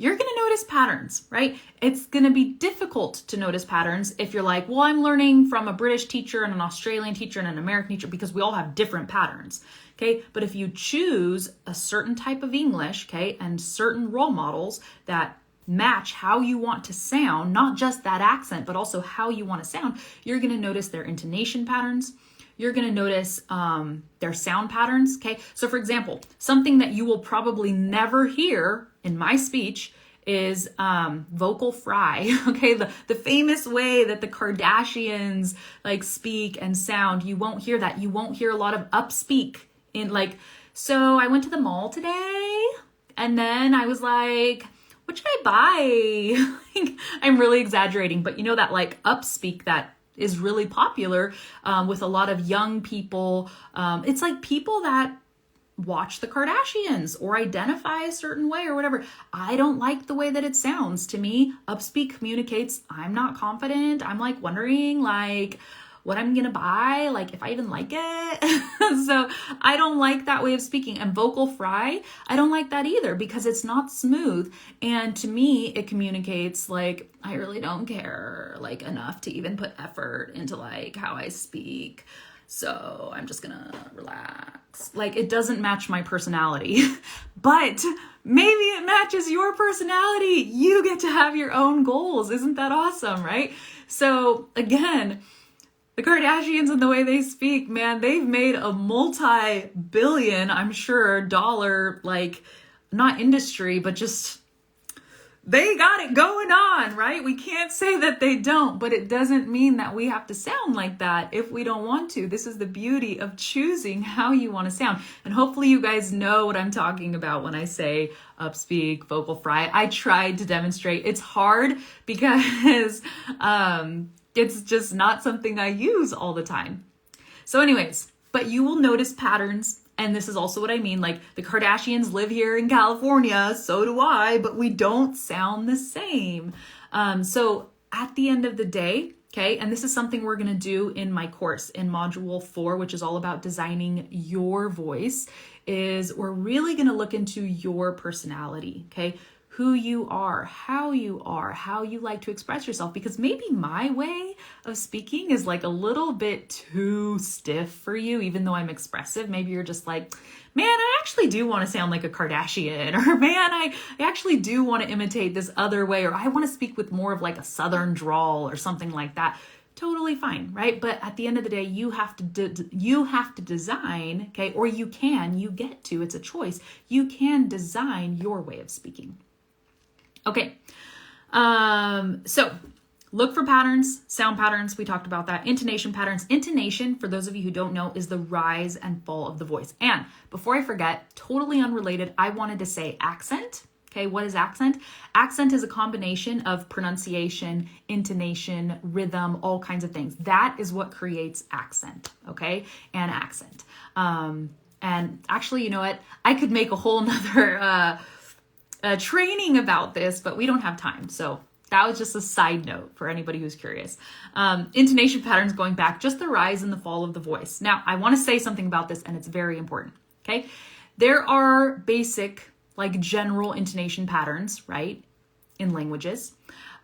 You're going to notice patterns, right? It's going to be difficult to notice patterns if you're like, well, I'm learning from a British teacher and an Australian teacher and an American teacher, because we all have different patterns, okay? But if you choose a certain type of English, okay, and certain role models that match how you want to sound, not just that accent, but also how you want to sound, you're going to notice their intonation patterns. You're going to notice their sound patterns, okay? So for example, something that you will probably never hear in my speech is vocal fry, okay? The famous way that the Kardashians like speak and sound, you won't hear that. You won't hear a lot of upspeak in like, so I went to the mall today and then I was like, what should I buy? I'm really exaggerating, but you know that like upspeak that is really popular with a lot of young people. It's like people that watch the Kardashians or identify a certain way or whatever. I don't like the way that it sounds. To me, upspeak communicates I'm not confident. I'm like wondering like what I'm gonna buy, like if I even like it. So I don't like that way of speaking. And vocal fry, I don't like that either because it's not smooth. And to me, it communicates like I really don't care like enough to even put effort into like how I speak. So I'm just gonna relax. Like it doesn't match my personality, but maybe it matches your personality. You get to have your own goals. Isn't that awesome, right? So again, the Kardashians and the way they speak, man, they've made a multi-billion, I'm sure, dollar, like not industry, but just they got it going on, right? We can't say that they don't, but it doesn't mean that we have to sound like that if we don't want to. This is the beauty of choosing how you want to sound. And hopefully you guys know what I'm talking about when I say upspeak, vocal fry. I tried to demonstrate. It's hard because it's just not something I use all the time. So anyways, but you will notice patterns And this is also what I mean, like the Kardashians live here in California, so do I, but we don't sound the same. So at the end of the day, okay, and this is something we're going to do in my course in module 4, which is all about designing your voice, is we're really going to look into your personality, okay? Who you are, how you like to express yourself, because maybe my way of speaking is like a little bit too stiff for you, even though I'm expressive. Maybe you're just like, man, I actually do want to sound like a Kardashian, or man, I actually do want to imitate this other way, or I want to speak with more of like a Southern drawl or something like that. Totally fine, right? But at the end of the day, you have to design, okay, or you get to, it's a choice. You can design your way of speaking. Okay, so look for patterns, sound patterns. We talked about that. Intonation patterns. Intonation, for those of you who don't know, is the rise and fall of the voice. And before I forget, totally unrelated, I wanted to say accent. Okay, what is accent? Accent is a combination of pronunciation, intonation, rhythm, all kinds of things. That is what creates accent, okay? And accent. And actually, you know what? I could make a whole nother training about this, but we don't have time. So that was just a side note for anybody who's curious. Intonation patterns, going back, just the rise and the fall of the voice. Now, I want to say something about this, and it's very important, okay? There are basic, like general intonation patterns, right, in languages.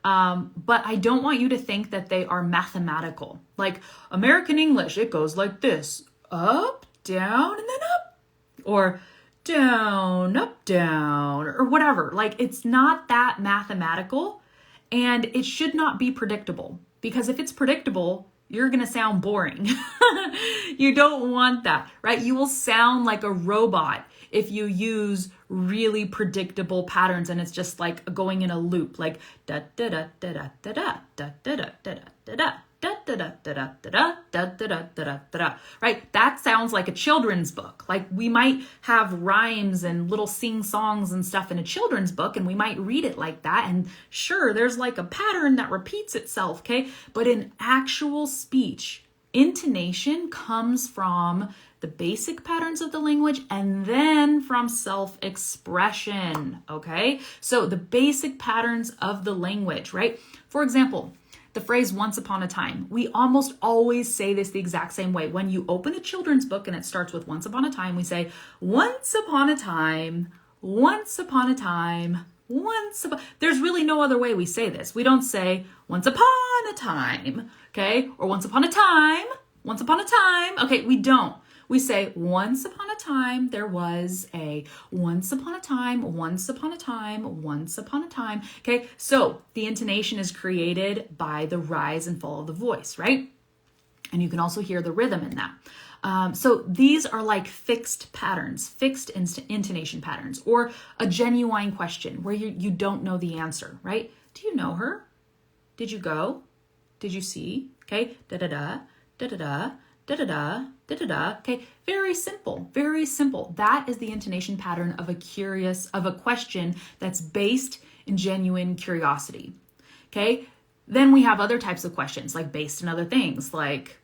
But I don't want you to think that they are mathematical. Like American English, it goes like this, up, down, and then up. Or down, up, down, or whatever. Like it's not that mathematical, and it should not be predictable, because if it's predictable, you're going to sound boring. You don't want that, right? You will sound like a robot if you use really predictable patterns and it's just like going in a loop, like da da da da da da da da da da da da da. Right? That sounds like a children's book. Like we might have rhymes and little sing songs and stuff in a children's book, and we might read it like that. And sure, there's like a pattern that repeats itself, okay? But in actual speech, intonation comes from the basic patterns of the language and then from self-expression, okay? So the basic patterns of the language, right? For example, the phrase once upon a time. We almost always say this the exact same way. When you open a children's book and it starts with once upon a time, we say, once upon a time, once upon a time, There's really no other way we say this. We don't say once upon a time, okay? Or once upon a time, once upon a time. Okay, we don't. We say once upon a time there was a, once upon a time, once upon a time, once upon a time. Okay, so the intonation is created by the rise and fall of the voice, right? And you can also hear the rhythm in that. So these are like fixed patterns, fixed intonation patterns, or a genuine question where you don't know the answer, right? Do you know her? Did you go? Did you see? Okay, da-da-da, da-da-da. Da-da-da, da-da-da. Okay, very simple, very simple. That is the intonation pattern of a question that's based in genuine curiosity. Okay, then we have other types of questions like based in other things like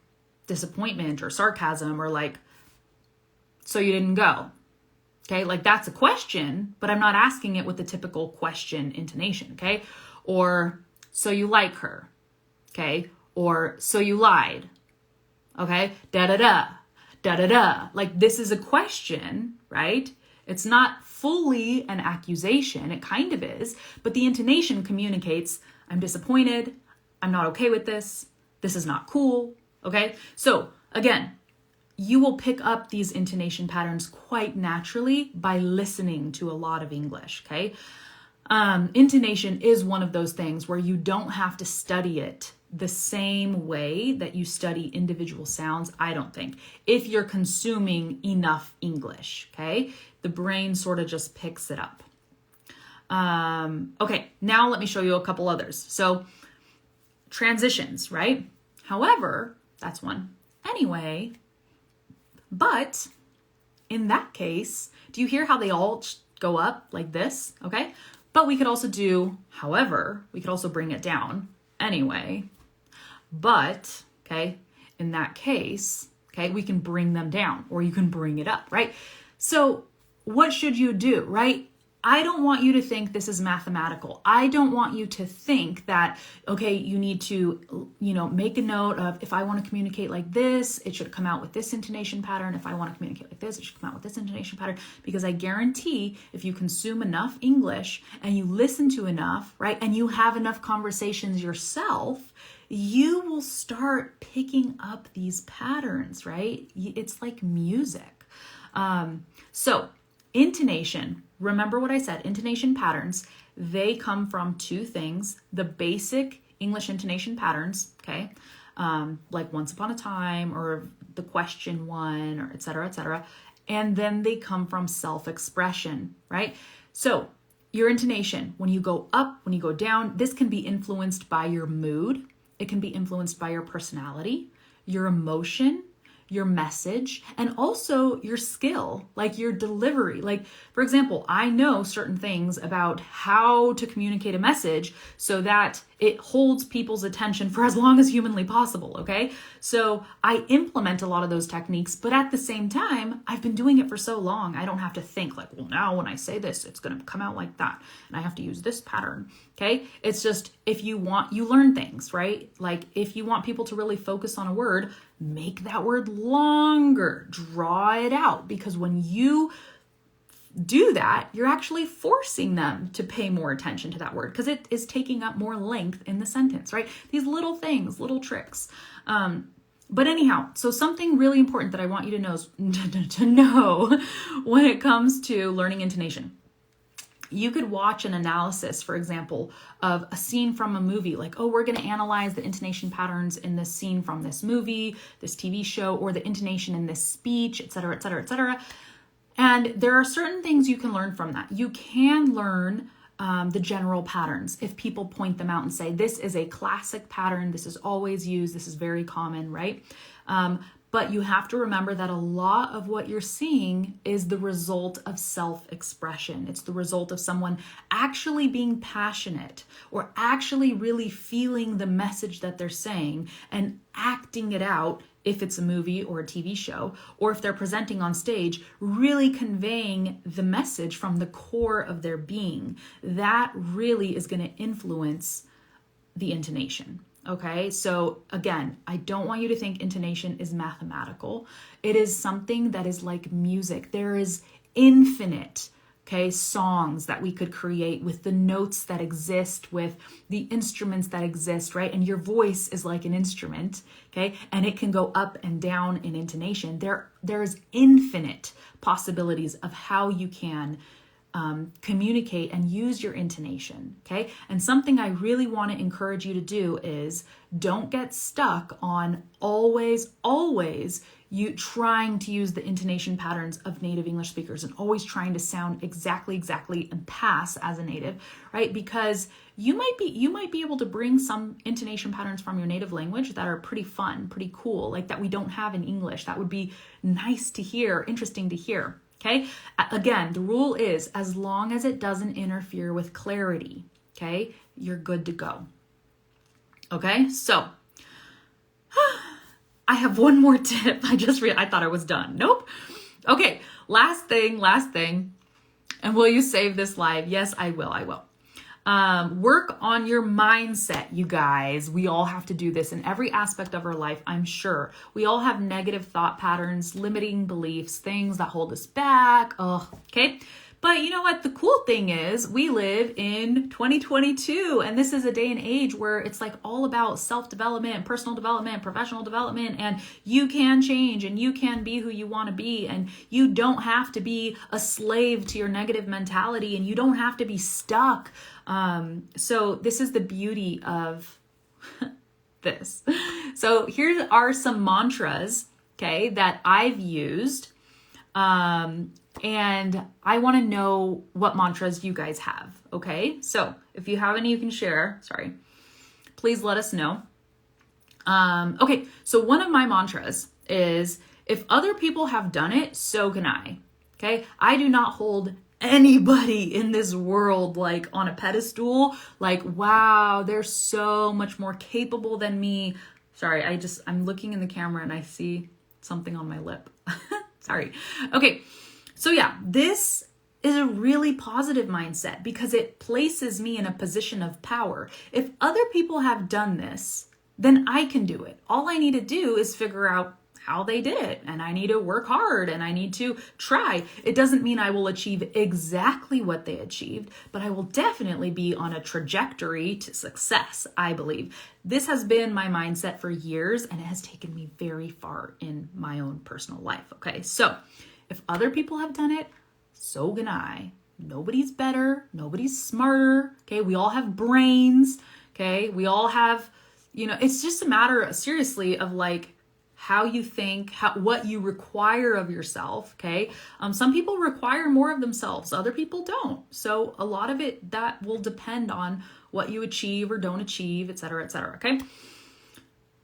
disappointment or sarcasm, or like, so you didn't go. Okay, like that's a question, but I'm not asking it with the typical question intonation. Okay, or so you like her. Okay, or so you lied. Okay, da-da-da, da-da-da. Like this is a question, right? It's not fully an accusation. It kind of is, but the intonation communicates, I'm disappointed. I'm not okay with this. This is not cool. Okay, so again, you will pick up these intonation patterns quite naturally by listening to a lot of English, okay? Intonation is one of those things where you don't have to study it the same way that you study individual sounds, I don't think, if you're consuming enough English, okay? The brain sort of just picks it up. Okay, now let me show you a couple others. So transitions, right? However, that's one. Anyway, but in that case, do you hear how they all go up like this? Okay, but we could also do, however, we could also bring it down. Anyway, but, okay, in that case, Okay, we can bring them down or you can bring it up, right? So what should you do, right? I don't want you to think this is mathematical. I don't want you to think that, okay, you need to, make a note of, if I want to communicate like this, it should come out with this intonation pattern. If I want to communicate like this, it should come out with this intonation pattern. Because I guarantee if you consume enough English and you listen to enough, right, and you have enough conversations yourself, you will start picking up these patterns, right? It's like music. So intonation, remember what I said, intonation patterns, they come from two things: the basic English intonation patterns, okay? Like once upon a time or the question one or et cetera, and then they come from self-expression, right? So your intonation, when you go up, when you go down, this can be influenced by your mood. It can be influenced by your personality, your emotion, your message, and also your skill, like your delivery. Like, for example, I know certain things about how to communicate a message so that it holds people's attention for as long as humanly possible, okay? So I implement a lot of those techniques, but at the same time, I've been doing it for so long, I don't have to think like, well, now when I say this, it's gonna come out like that, and I have to use this pattern, okay? It's just, if you want, you learn things, right? Like if you want people to really focus on a word, make that word longer, draw it out, because when you do that, you're actually forcing them to pay more attention to that word because it is taking up more length in the sentence, right? These little things, little tricks. But anyhow, so something really important that I want you to know when it comes to learning intonation. You could watch an analysis, for example, of a scene from a movie, like, oh, we're going to analyze the intonation patterns in this scene from this movie, this TV show, or the intonation in this speech, et cetera, et cetera, et cetera. And there are certain things you can learn from that. You can learn the general patterns if people point them out and say, this is a classic pattern, this is always used, this is very common, right? But you have to remember that a lot of what you're seeing is the result of self-expression. It's the result of someone actually being passionate or actually really feeling the message that they're saying and acting it out, if it's a movie or a TV show, or if they're presenting on stage, really conveying the message from the core of their being. That really is going to influence the intonation. Okay, so again, I don't want you to think intonation is mathematical. It is something that is like music. There is infinite, songs that we could create with the notes that exist, with the instruments that exist, right? And your voice is like an instrument, okay? And it can go up and down in intonation. There's infinite possibilities of how you can communicate and use your intonation, okay? And something I really want to encourage you to do is don't get stuck on always you trying to use the intonation patterns of native English speakers and always trying to sound exactly and pass as a native, right? Because you might be able to bring some intonation patterns from your native language that are pretty fun, pretty cool, like that we don't have in English. That would be nice to hear, interesting to hear. Okay. Again, the rule is as long as it doesn't interfere with clarity, okay, you're good to go. Okay. So I have one more tip. I thought I was done. Nope. Okay. Last thing. And will you save this live? Yes, I will. Work on your mindset, you guys. We all have to do this in every aspect of our life, I'm sure. We all have negative thought patterns, limiting beliefs, things that hold us back. Okay. But you know what? The cool thing is we live in 2022, and this is a day and age where it's like all about self-development, personal development, professional development, and you can change and you can be who you want to be, and you don't have to be a slave to your negative mentality, and you don't have to be stuck. So this is the beauty of this. So here are some mantras, okay, that I've used. And I want to know what mantras you guys have. Okay. So if you have any, you can share. Please let us know. Okay. So one of my mantras is, if other people have done it, so can I. Okay. I do not hold anybody in this world like on a pedestal, like, wow, they're so much more capable than me. I'm looking in the camera and I see something on my lip. Sorry. Okay. So yeah, this is a really positive mindset because it places me in a position of power. If other people have done this, then I can do it. All I need to do is figure out how they did it, and I need to work hard and I need to try. It doesn't mean I will achieve exactly what they achieved, but I will definitely be on a trajectory to success, I believe. This has been my mindset for years, and it has taken me very far in my own personal life. Okay, so if other people have done it, so can I. Nobody's better, nobody's smarter. Okay, we all have brains. Okay, we all have, it's just a matter, seriously, of like how you think, what you require of yourself, okay? Some people require more of themselves, other people don't. So a lot of it, that will depend on what you achieve or don't achieve, et cetera, okay?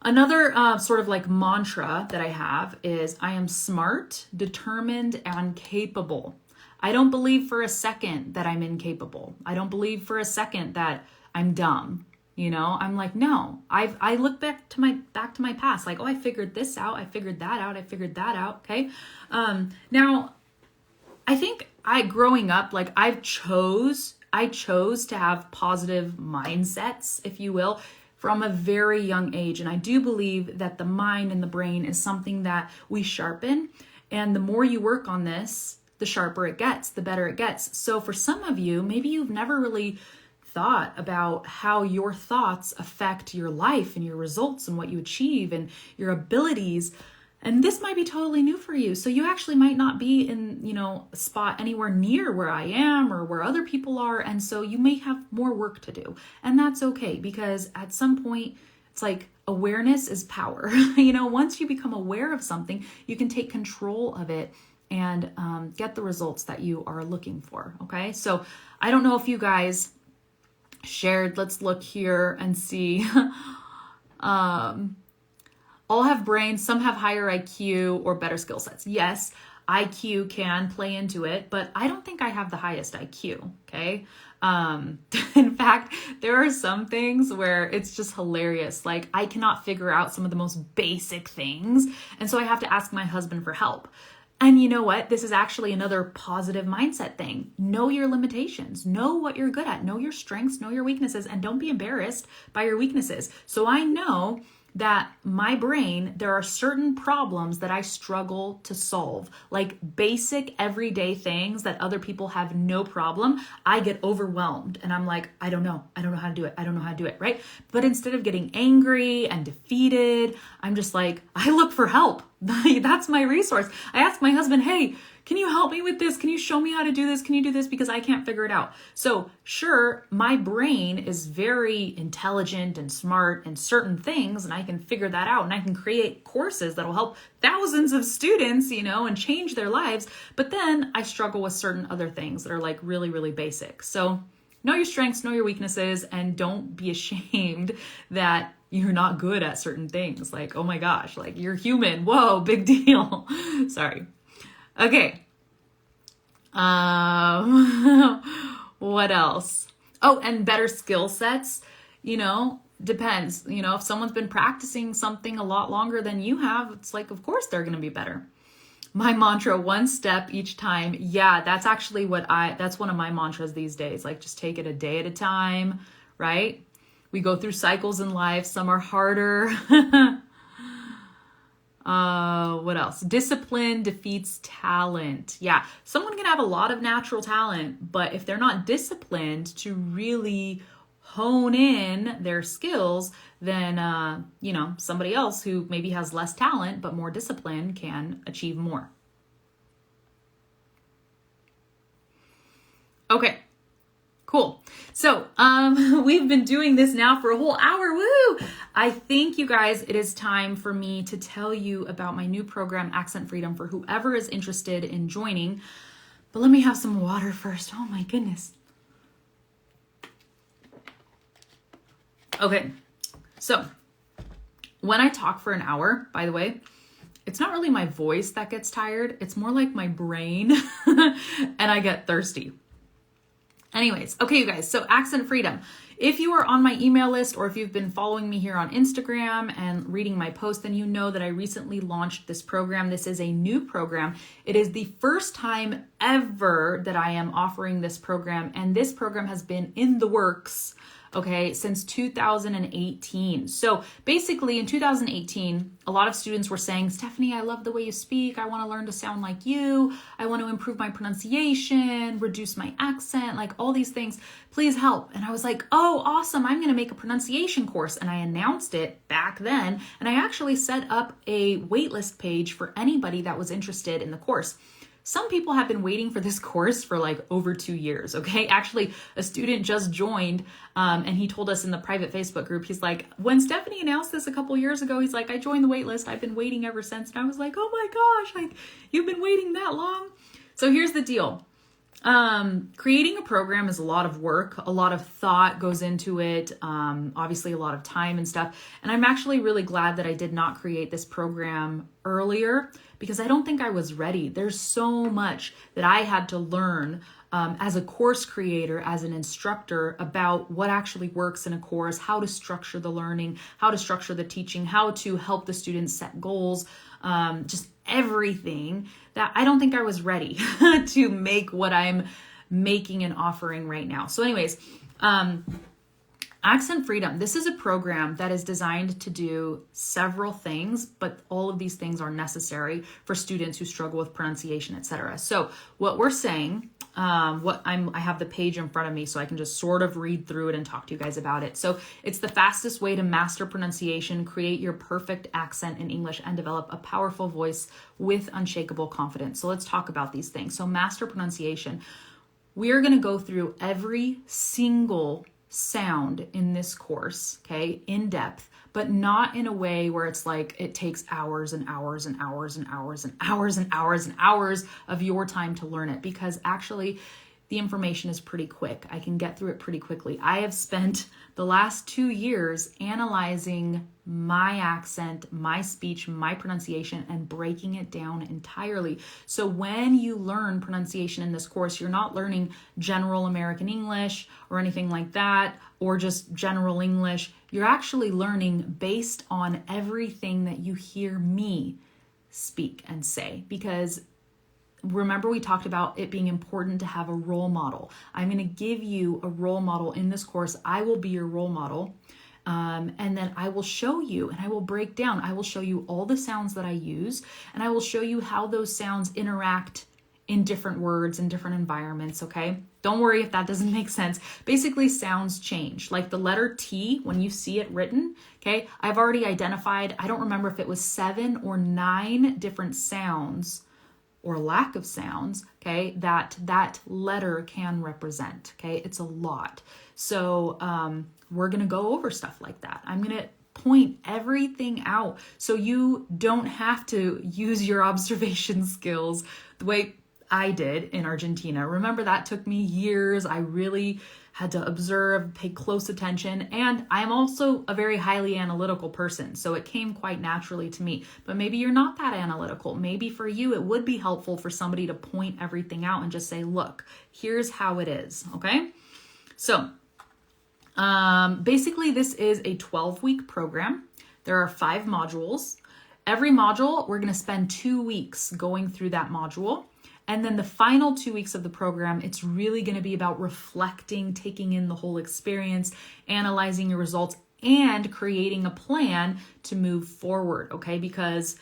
Another sort of like mantra that I have is I am smart, determined, and capable. I don't believe for a second that I'm incapable. I don't believe for a second that I'm dumb. I'm like, no, I look back to my past, like, oh, I figured this out. I figured that out. I figured that out. Okay. Now I think growing up, like I chose to have positive mindsets, if you will, from a very young age. And I do believe that the mind and the brain is something that we sharpen. And the more you work on this, the sharper it gets, the better it gets. So for some of you, maybe you've never really thought about how your thoughts affect your life and your results and what you achieve and your abilities. And this might be totally new for you. So you actually might not be in, a spot anywhere near where I am or where other people are. And so you may have more work to do. And that's okay, because at some point, it's like awareness is power. Once you become aware of something, you can take control of it and get the results that you are looking for. Okay. So I don't know if you guys shared, let's look here and see. All have brains, some have higher IQ or better skill sets. Yes, IQ can play into it, but I don't think I have the highest IQ, okay? In fact, there are some things where it's just hilarious. Like I cannot figure out some of the most basic things, and so I have to ask my husband for help. And you know what? This is actually another positive mindset thing. Know your limitations. Know what you're good at. Know your strengths, know your weaknesses, and don't be embarrassed by your weaknesses. So I know that my brain, there are certain problems that I struggle to solve, like basic everyday things that other people have no problem. I get overwhelmed and I'm like, I don't know how to do it. I don't know how to do it, right? But instead of getting angry and defeated, I'm just like, I look for help. That's my resource. I ask my husband, hey, can you help me with this? Can you show me how to do this? Can you do this? Because I can't figure it out. So sure, my brain is very intelligent and smart in certain things, and I can figure that out, and I can create courses that'll help thousands of students, and change their lives. But then I struggle with certain other things that are like really, really basic. So know your strengths, know your weaknesses, and don't be ashamed that you're not good at certain things. Like, oh my gosh, like you're human. Whoa, big deal. Sorry. Okay. What else? Oh, and better skill sets, depends. If someone's been practicing something a lot longer than you have, it's like, of course they're going to be better. My mantra, one step each time. Yeah, that's actually that's one of my mantras these days. Like just take it a day at a time, right? We go through cycles in life. Some are harder. What else? Discipline defeats talent. Yeah, someone can have a lot of natural talent, but if they're not disciplined to really hone in their skills, then, somebody else who maybe has less talent but more discipline can achieve more. Okay. Cool. So, we've been doing this now for a whole hour. Woo! I think, you guys, it is time for me to tell you about my new program, Accent Freedom, for whoever is interested in joining. But let me have some water first. Oh my goodness. Okay. So, when I talk for an hour, by the way, it's not really my voice that gets tired. It's more like my brain and I get thirsty. Anyways, okay, you guys, so accent freedom. If you are on my email list or if you've been following me here on Instagram and reading my post, then you know that I recently launched this program. This is a new program. It is the first time ever that I am offering this program, and this program has been in the works, okay, since 2018. So basically in 2018, a lot of students were saying, Stephanie, I love the way you speak. I want to learn to sound like you. I want to improve my pronunciation, reduce my accent, like all these things. Please help. And I was like, oh, awesome. I'm going to make a pronunciation course. And I announced it back then. And I actually set up a waitlist page for anybody that was interested in the course. Some people have been waiting for this course for like over 2 years, okay? Actually, a student just joined and he told us in the private Facebook group, he's like, when Stephanie announced this a couple years ago, he's like, I joined the wait list. I've been waiting ever since. And I was like, oh my gosh, like you've been waiting that long? So here's the deal. Creating a program is a lot of work. A lot of thought goes into it. Obviously a lot of time and stuff. And I'm actually really glad that I did not create this program earlier because I don't think I was ready. There's so much that I had to learn as a course creator, as an instructor, about what actually works in a course, how to structure the learning, how to structure the teaching, how to help the students set goals, just everything that I don't think I was ready to make what I'm making and offering right now. So anyways, Accent Freedom. This is a program that is designed to do several things, but all of these things are necessary for students who struggle with pronunciation, etc. So what we're saying, I have the page in front of me so I can just sort of read through it and talk to you guys about it. So it's the fastest way to master pronunciation, create your perfect accent in English, and develop a powerful voice with unshakable confidence. So let's talk about these things. So master pronunciation. We're going to go through every single sound in this course, okay, in depth, but not in a way where it's like it takes hours and hours and hours and hours and hours and hours and hours of your time to learn it, because actually the information is pretty quick. I can get through it pretty quickly. I have spent the last 2 years analyzing my accent, my speech, my pronunciation, and breaking it down entirely. So when you learn pronunciation in this course, you're not learning general American English or anything like that, or just general English. You're actually learning based on everything that you hear me speak and say, because remember we talked about it being important to have a role model. I'm going to give you a role model in this course. I will be your role model. And then I will show you and I will break down. I will show you all the sounds that I use, and I will show you how those sounds interact in different words and different environments, okay? Don't worry if that doesn't make sense. Basically, sounds change. Like the letter T, when you see it written, okay, I've already identified, I don't remember if it was 7 or 9 different sounds or lack of sounds, okay, that letter can represent, okay? It's a lot. So we're gonna go over stuff like that. I'm gonna point everything out so you don't have to use your observation skills the way I did in Argentina. Remember, that took me years. I really had to observe, pay close attention, and I'm also a very highly analytical person, so it came quite naturally to me. But maybe you're not that analytical. Maybe for you, it would be helpful for somebody to point everything out and just say, look, here's how it is, okay? So basically, this is a 12-week program. There are 5 modules. Every module, we're going to spend 2 weeks going through that module. And then the final 2 weeks of the program, it's really going to be about reflecting, taking in the whole experience, analyzing your results, and creating a plan to move forward, okay? Because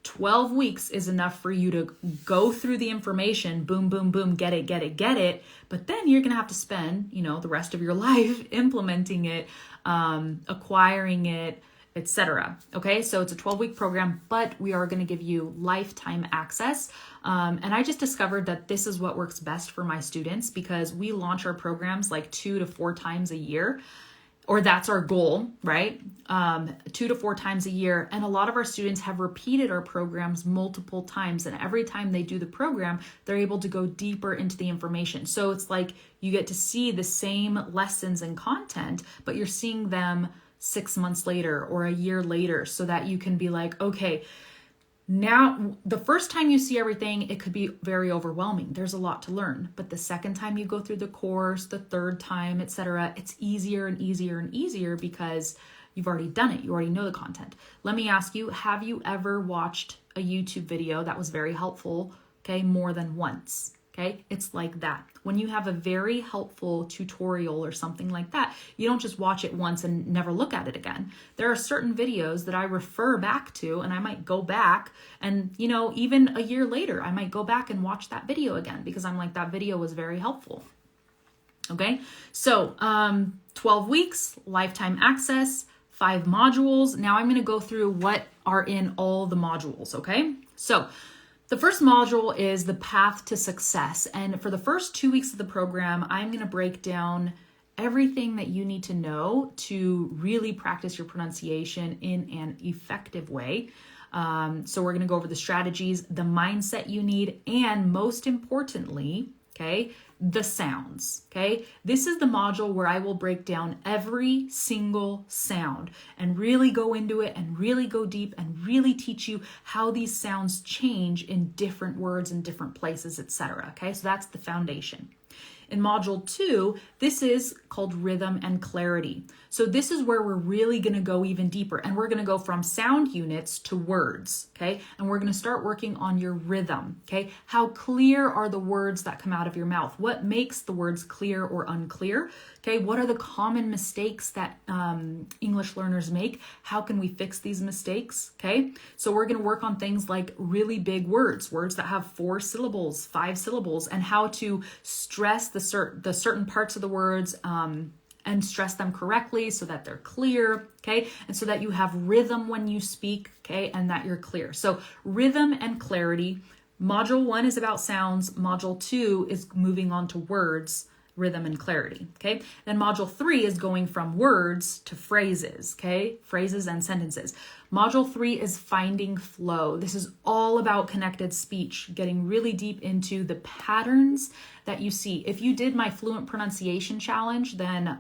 12 weeks is enough for you to go through the information, boom, boom, boom, get it, get it, get it. But then you're going to have to spend, the rest of your life implementing it, acquiring it, etc. Okay, so it's a 12-week program, but we are going to give you lifetime access. And I just discovered that this is what works best for my students, because we launch our programs like 2 to 4 times a year, or that's our goal, right? 2 to 4 times a year. And a lot of our students have repeated our programs multiple times. And every time they do the program, they're able to go deeper into the information. So it's like you get to see the same lessons and content, but you're seeing them 6 months later or a year later, so that you can be like, okay, Now, the first time you see everything, it could be very overwhelming. There's a lot to learn. But the second time you go through the course, the third time, etc., it's easier and easier and easier because you've already done it. You already know the content. Let me ask you, have you ever watched a YouTube video that was very helpful, okay, more than once? Okay, it's like that. When you have a very helpful tutorial or something like that, you don't just watch it once and never look at it again. There are certain videos that I refer back to, and I might go back and, even a year later, I might go back and watch that video again because I'm like, that video was very helpful. Okay, so 12 weeks, lifetime access, 5 modules. Now I'm going to go through what are in all the modules, okay? So the first module is the path to success. And for the first 2 weeks of the program, I'm going to break down everything that you need to know to really practice your pronunciation in an effective way. So we're going to go over the strategies, the mindset you need, and most importantly, okay, the sounds, okay? This is the module where I will break down every single sound and really go into it and really go deep and really teach you how these sounds change in different words and different places, etc. Okay, so that's the foundation. In module 2, this is called rhythm and clarity. So this is where we're really going to go even deeper, and we're going to go from sound units to words, okay? And we're going to start working on your rhythm, okay? How clear are the words that come out of your mouth? What makes the words clear or unclear? Okay, what are the common mistakes that English learners make? How can we fix these mistakes? Okay, so we're going to work on things like really big words that have 4 syllables, 5 syllables, and how to stress the certain parts of the words and stress them correctly so that they're clear, okay? And so that you have rhythm when you speak, okay? And that you're clear. So rhythm and clarity. Module 1 is about sounds. Module 2 is moving on to words, rhythm and clarity, okay? Then module 3 is going from words to phrases, okay? Phrases and sentences. Module 3 is finding flow. This is all about connected speech, getting really deep into the patterns that you see. If you did my fluent pronunciation challenge, then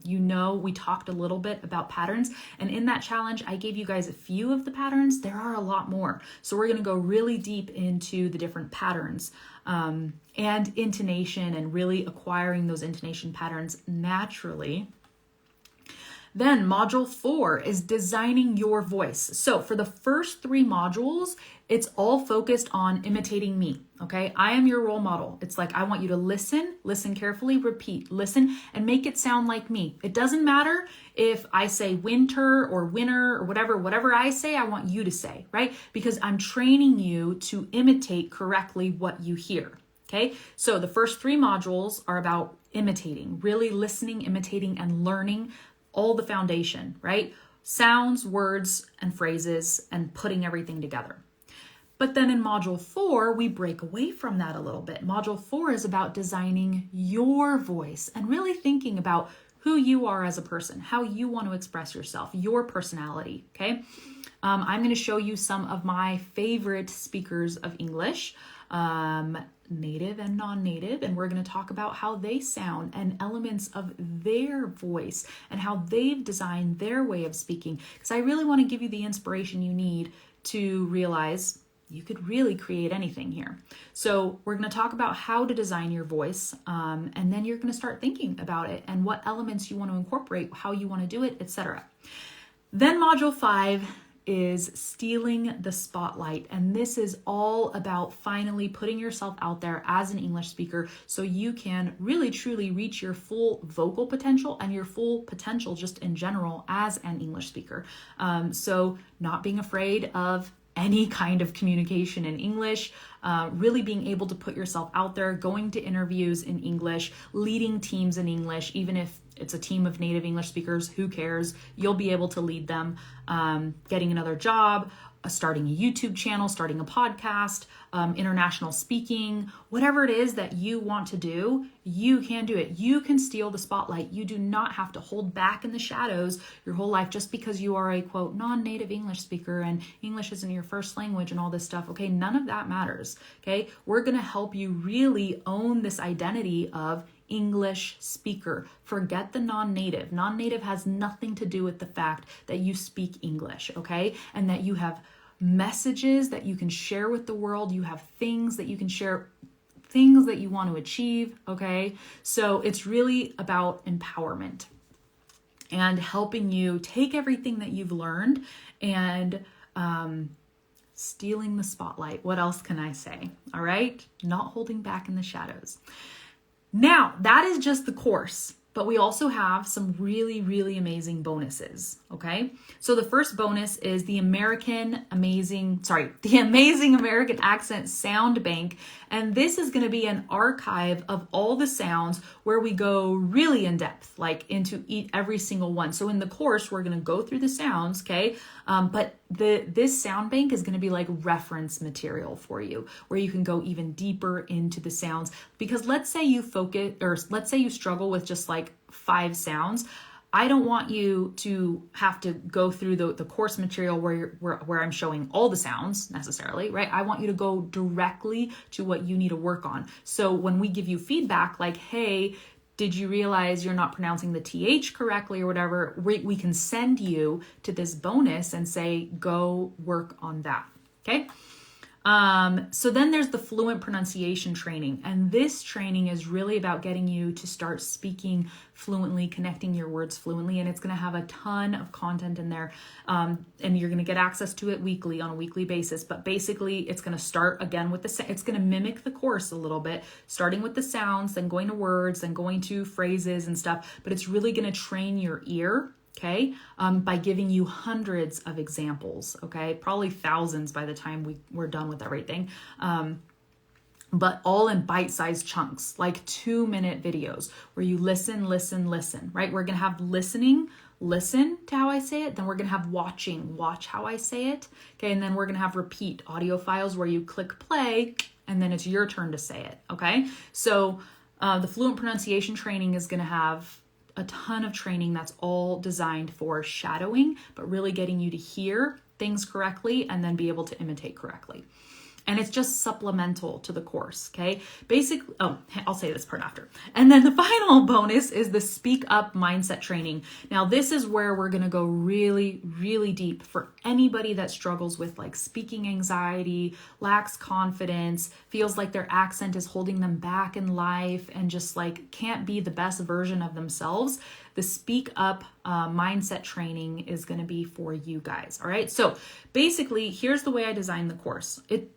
we talked a little bit about patterns. And in that challenge, I gave you guys a few of the patterns. There are a lot more. So we're going to go really deep into the different patterns and intonation and really acquiring those intonation patterns naturally. Then module 4 is designing your voice. So for the first 3 modules, it's all focused on imitating me, okay? I am your role model. It's like, I want you to listen carefully, repeat, listen, and make it sound like me. It doesn't matter if I say winter or winner or whatever I say, I want you to say, right? Because I'm training you to imitate correctly what you hear, okay? So the first 3 modules are about imitating, really listening, imitating, and learning all the foundation, right? Sounds, words, and phrases, and putting everything together. But then in module 4, we break away from that a little bit. Module 4 is about designing your voice and really thinking about who you are as a person, how you want to express yourself, your personality, okay? I'm going to show you some of my favorite speakers of English, native and non-native, and we're going to talk about how they sound and elements of their voice and how they've designed their way of speaking, because I really want to give you the inspiration you need to realize you could really create anything here. So we're going to talk about how to design your voice, and then you're going to start thinking about it and what elements you want to incorporate, how you want to do it, etc. Then module 5 is stealing the spotlight. And this is all about finally putting yourself out there as an English speaker so you can really truly reach your full vocal potential and your full potential just in general as an English speaker. So not being afraid of any kind of communication in English, really being able to put yourself out there, going to interviews in English, leading teams in English, even if it's a team of native English speakers, who cares? You'll be able to lead them, getting another job, starting a YouTube channel, starting a podcast, international speaking, whatever it is that you want to do, you can do it. You can steal the spotlight. You do not have to hold back in the shadows your whole life just because you are a, quote, non-native English speaker and English isn't your first language and all this stuff. Okay, none of that matters. Okay, we're going to help you really own this identity of English speaker. Forget the non-native. Non-native has nothing to do with the fact that you speak English, okay? And that you have messages that you can share with the world. You have things that you can share, things that you want to achieve, okay? So it's really about empowerment and helping you take everything that you've learned and stealing the spotlight. What else can I say? All right? Not holding back in the shadows. Now, that is just the course, but we also have some really, really amazing bonuses, okay? So the first bonus is the Amazing American Accent Sound Bank. And this is going to be an archive of all the sounds where we go really in depth, like into every single one. So in the course, we're going to go through the sounds, okay? But this sound bank is going to be like reference material for you, where you can go even deeper into the sounds. Because let's say you struggle with just like 5 sounds. I don't want you to have to go through the course material where I'm showing all the sounds necessarily, right? I want you to go directly to what you need to work on. So when we give you feedback like, hey, did you realize you're not pronouncing the TH correctly or whatever, we can send you to this bonus and say, go work on that, okay? So then there's the fluent pronunciation training. And this training is really about getting you to start speaking fluently, connecting your words fluently. And it's going to have a ton of content in there. And you're going to get access to it weekly on a weekly basis. But basically it's going to start again with it's going to mimic the course a little bit, starting with the sounds, then going to words, then going to phrases and stuff. But it's really going to train your ear, okay, by giving you hundreds of examples, okay, probably thousands by the time we're done with everything, but all in bite-sized chunks, like 2-minute videos where you listen, right? We're going to have listening, listen to how I say it. Then we're going to have watching, watch how I say it, okay? And then we're going to have repeat audio files where you click play and then it's your turn to say it, okay? So the fluent pronunciation training is going to have a ton of training that's all designed for shadowing, but really getting you to hear things correctly and then be able to imitate correctly. And it's just supplemental to the course, okay? Basically, I'll say this part after. And then the final bonus is the Speak Up Mindset Training. Now, this is where we're gonna go really, really deep for anybody that struggles with like speaking anxiety, lacks confidence, feels like their accent is holding them back in life, and just like can't be the best version of themselves. The Speak Up Mindset Training is gonna be for you guys, all right? So basically, here's the way I designed the course. It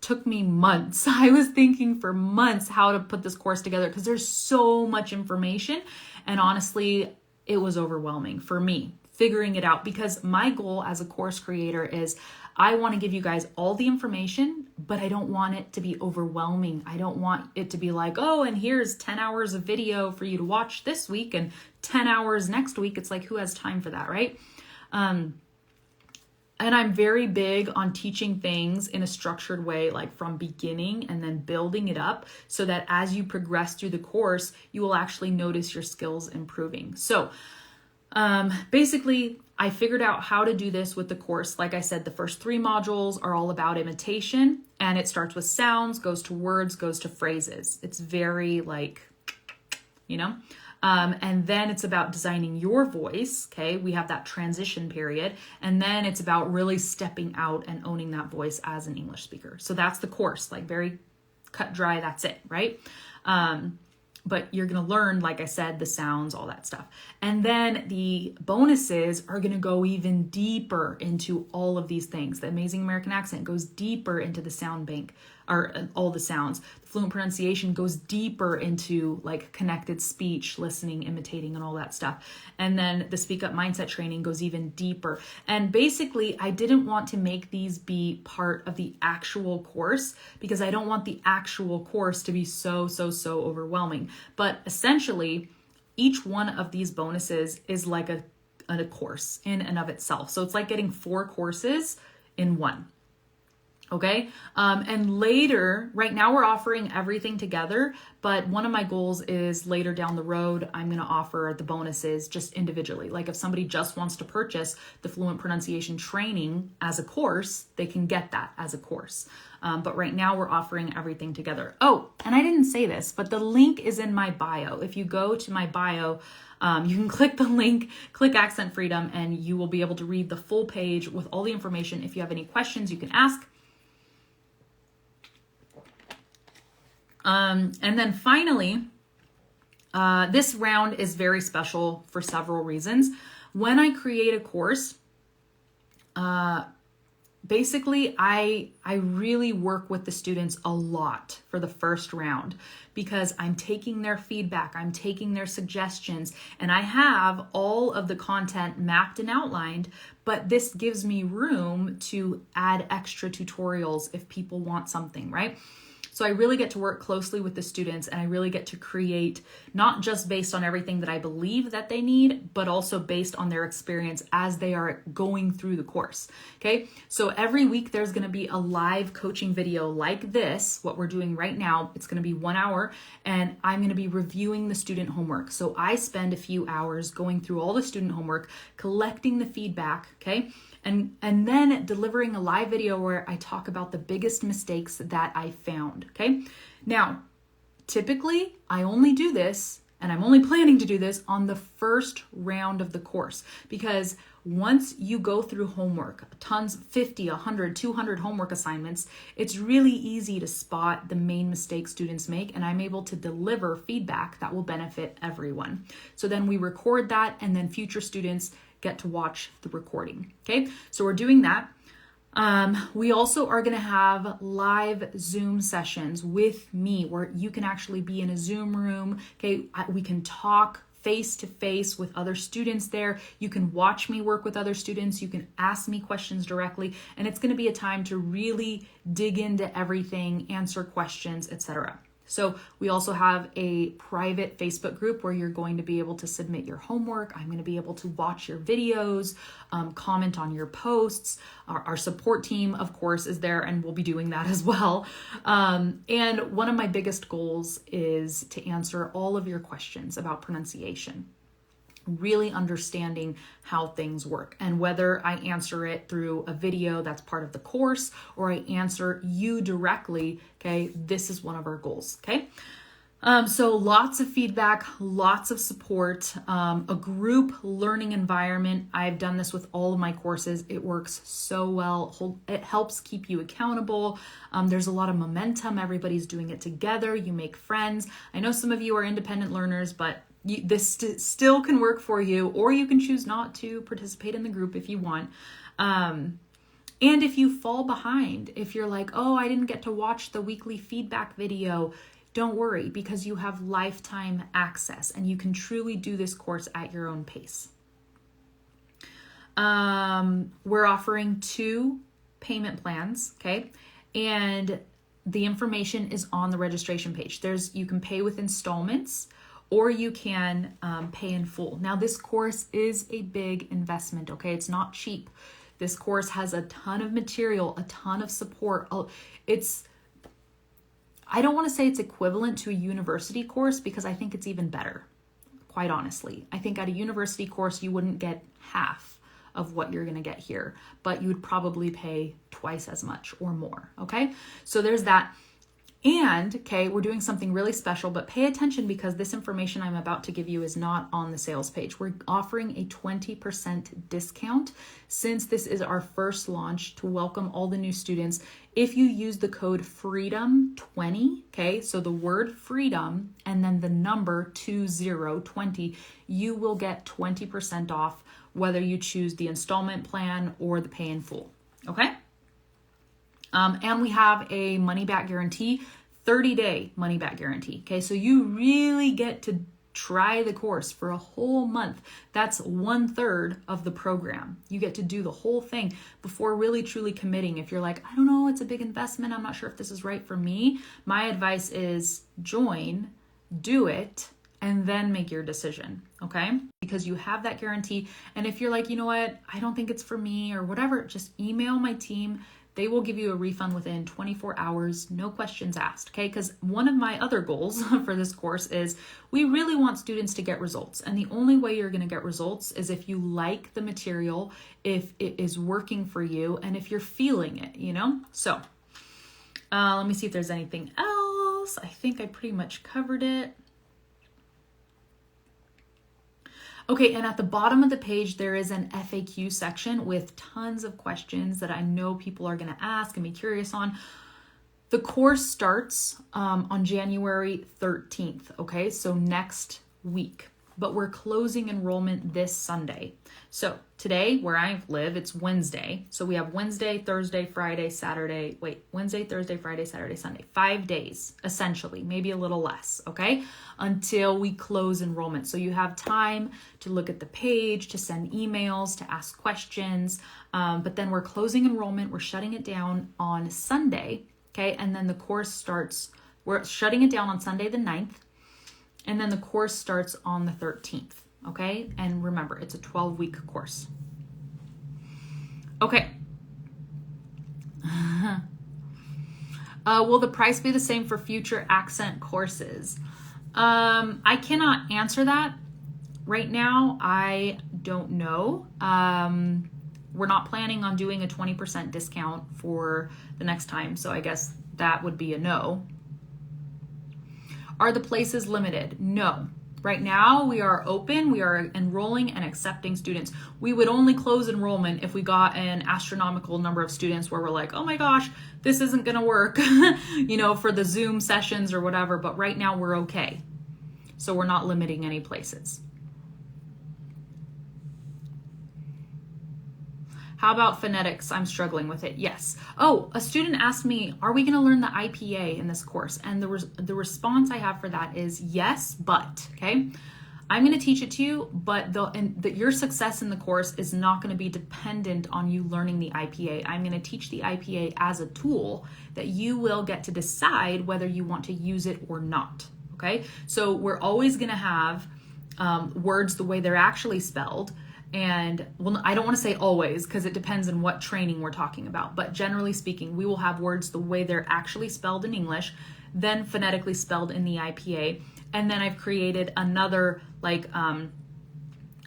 took me months. I was thinking for months how to put this course together because there's so much information. And honestly, it was overwhelming for me figuring it out, because my goal as a course creator is I want to give you guys all the information, but I don't want it to be overwhelming. I don't want it to be like, oh, and here's 10 hours of video for you to watch this week and 10 hours next week. It's like, who has time for that, right? And I'm very big on teaching things in a structured way, like from beginning and then building it up so that as you progress through the course, you will actually notice your skills improving. So basically, I figured out how to do this with the course. Like I said, the first 3 modules are all about imitation, and it starts with sounds, goes to words, goes to phrases. It's very like, you know? And then it's about designing your voice, okay? We have that transition period. And then it's about really stepping out and owning that voice as an English speaker. So that's the course, like very cut dry, that's it, right? But you're gonna learn, like I said, the sounds, all that stuff. And then the bonuses are gonna go even deeper into all of these things. The Amazing American Accent goes deeper into the sound bank, or all the sounds. The fluent pronunciation goes deeper into like connected speech, listening, imitating, and all that stuff. And then the Speak Up Mindset Training goes even deeper. And basically, I didn't want to make these be part of the actual course because I don't want the actual course to be so overwhelming. But essentially, each one of these bonuses is like a course in and of itself. So it's like getting 4 courses in one. Okay. And later, right now we're offering everything together, but one of my goals is later down the road, I'm going to offer the bonuses just individually. Like if somebody just wants to purchase the fluent pronunciation training as a course, they can get that as a course. But right now we're offering everything together. Oh, and I didn't say this, but the link is in my bio. If you go to my bio, You can click the link, click Accent Freedom, and you will be able to read the full page with all the information. If you have any questions, you can ask. And then finally, this round is very special for several reasons. When I create a course, basically I really work with the students a lot for the first round because I'm taking their feedback, I'm taking their suggestions, and I have all of the content mapped and outlined, but this gives me room to add extra tutorials if people want something, right? So I really get to work closely with the students, and I really get to create not just based on everything that I believe that they need, but also based on their experience as they are going through the course. Okay. So every week there's going to be a live coaching video like this, what we're doing right now. It's going to be 1 hour, and I'm going to be reviewing the student homework. So I spend a few hours going through all the student homework, collecting the feedback. Okay. And then delivering a live video where I talk about the biggest mistakes that I found, okay? Now, typically, I only do this, and I'm only planning to do this on the first round of the course, because once you go through homework, tons, 50, 100, 200 homework assignments, it's really easy to spot the main mistakes students make, and I'm able to deliver feedback that will benefit everyone. So then we record that, and then future students get to watch the recording. Okay, so we're doing that. We also are going to have live Zoom sessions with me where you can actually be in a Zoom room. Okay, we can talk face to face with other students there. You can watch me work with other students. You can ask me questions directly, and it's going to be a time to really dig into everything, answer questions, etc. So we also have a private Facebook group where you're going to be able to submit your homework. I'm going to be able to watch your videos, comment on your posts. Our support team, of course, is there, and we'll be doing that as well. And one of my biggest goals is to answer all of your questions about pronunciation, really understanding how things work, and whether I answer it through a video that's part of the course or I answer you directly, okay, this is one of our goals, okay? So lots of feedback, lots of support, a group learning environment. I've done this with all of my courses. It works so well. It helps keep you accountable. There's a lot of momentum. Everybody's doing it together. You make friends. I know some of you are independent learners, but this still can work for you, or you can choose not to participate in the group if you want. And if you fall behind, if you're like, oh, I didn't get to watch the weekly feedback video, don't worry, because you have lifetime access and you can truly do this course at your own pace. We're offering 2 payment plans, okay? And the information is on the registration page. You can pay with installments, or you can pay in full. Now, this course is a big investment, okay? It's not cheap. This course has a ton of material, a ton of support. I don't want to say it's equivalent to a university course, because I think it's even better, quite honestly. I think at a university course, you wouldn't get half of what you're going to get here, but you would probably pay twice as much or more, okay? So there's that. And, okay, we're doing something really special, but pay attention, because this information I'm about to give you is not on the sales page. We're offering a 20% discount since this is our first launch to welcome all the new students. If you use the code FREEDOM20, okay, so the word freedom and then the number 2020, you will get 20% off whether you choose the installment plan or the pay in full, okay? And we have a money back guarantee, 30-day money back guarantee. Okay, so you really get to try the course for a whole month. That's 1/3 of the program. You get to do the whole thing before really truly committing. If you're like, I don't know, it's a big investment, I'm not sure if this is right for me, my advice is join, do it, and then make your decision, okay? Because you have that guarantee. And if you're like, you know what, I don't think it's for me or whatever, just email my team. They will give you a refund within 24 hours, no questions asked, okay? Because one of my other goals for this course is we really want students to get results. And the only way you're gonna get results is if you like the material, if it is working for you, and if you're feeling it, you know? So let me see if there's anything else. I think I pretty much covered it. Okay, and at the bottom of the page, there is an FAQ section with tons of questions that I know people are going to ask and be curious on. The course starts on January 13th, okay? So next week. But we're closing enrollment this Sunday. So today, where I live, it's Wednesday. So we have Wednesday, Thursday, Friday, Saturday. Wednesday, Thursday, Friday, Saturday, Sunday. 5 days, essentially, maybe a little less, okay? Until we close enrollment. So you have time to look at the page, to send emails, to ask questions. But then we're closing enrollment. We're shutting it down on Sunday, okay? And then the course starts, we're shutting it down on Sunday the 9th. And then the course starts on the 13th, okay? And remember, it's a 12-week course. Okay. Will the price be the same for future accent courses? I cannot answer that right now. I don't know. We're not planning on doing a 20% discount for the next time, so I guess that would be a no. Are the places limited? No. Right now, we are open. We are enrolling and accepting students. We would only close enrollment if we got an astronomical number of students where we're like, oh my gosh, this isn't going to work, for the Zoom sessions or whatever. But right now, we're okay. So we're not limiting any places. How about phonetics? I'm struggling with it. Yes. Oh, a student asked me, are we going to learn the IPA in this course? And the response I have for that is yes, but, okay? I'm going to teach it to you, but your success in the course is not going to be dependent on you learning the IPA. I'm going to teach the IPA as a tool that you will get to decide whether you want to use it or not, okay? So we're always going to have words the way they're actually spelled. And well, I don't want to say always because it depends on what training we're talking about. But generally speaking, we will have words the way they're actually spelled in English, then phonetically spelled in the IPA. And then I've created another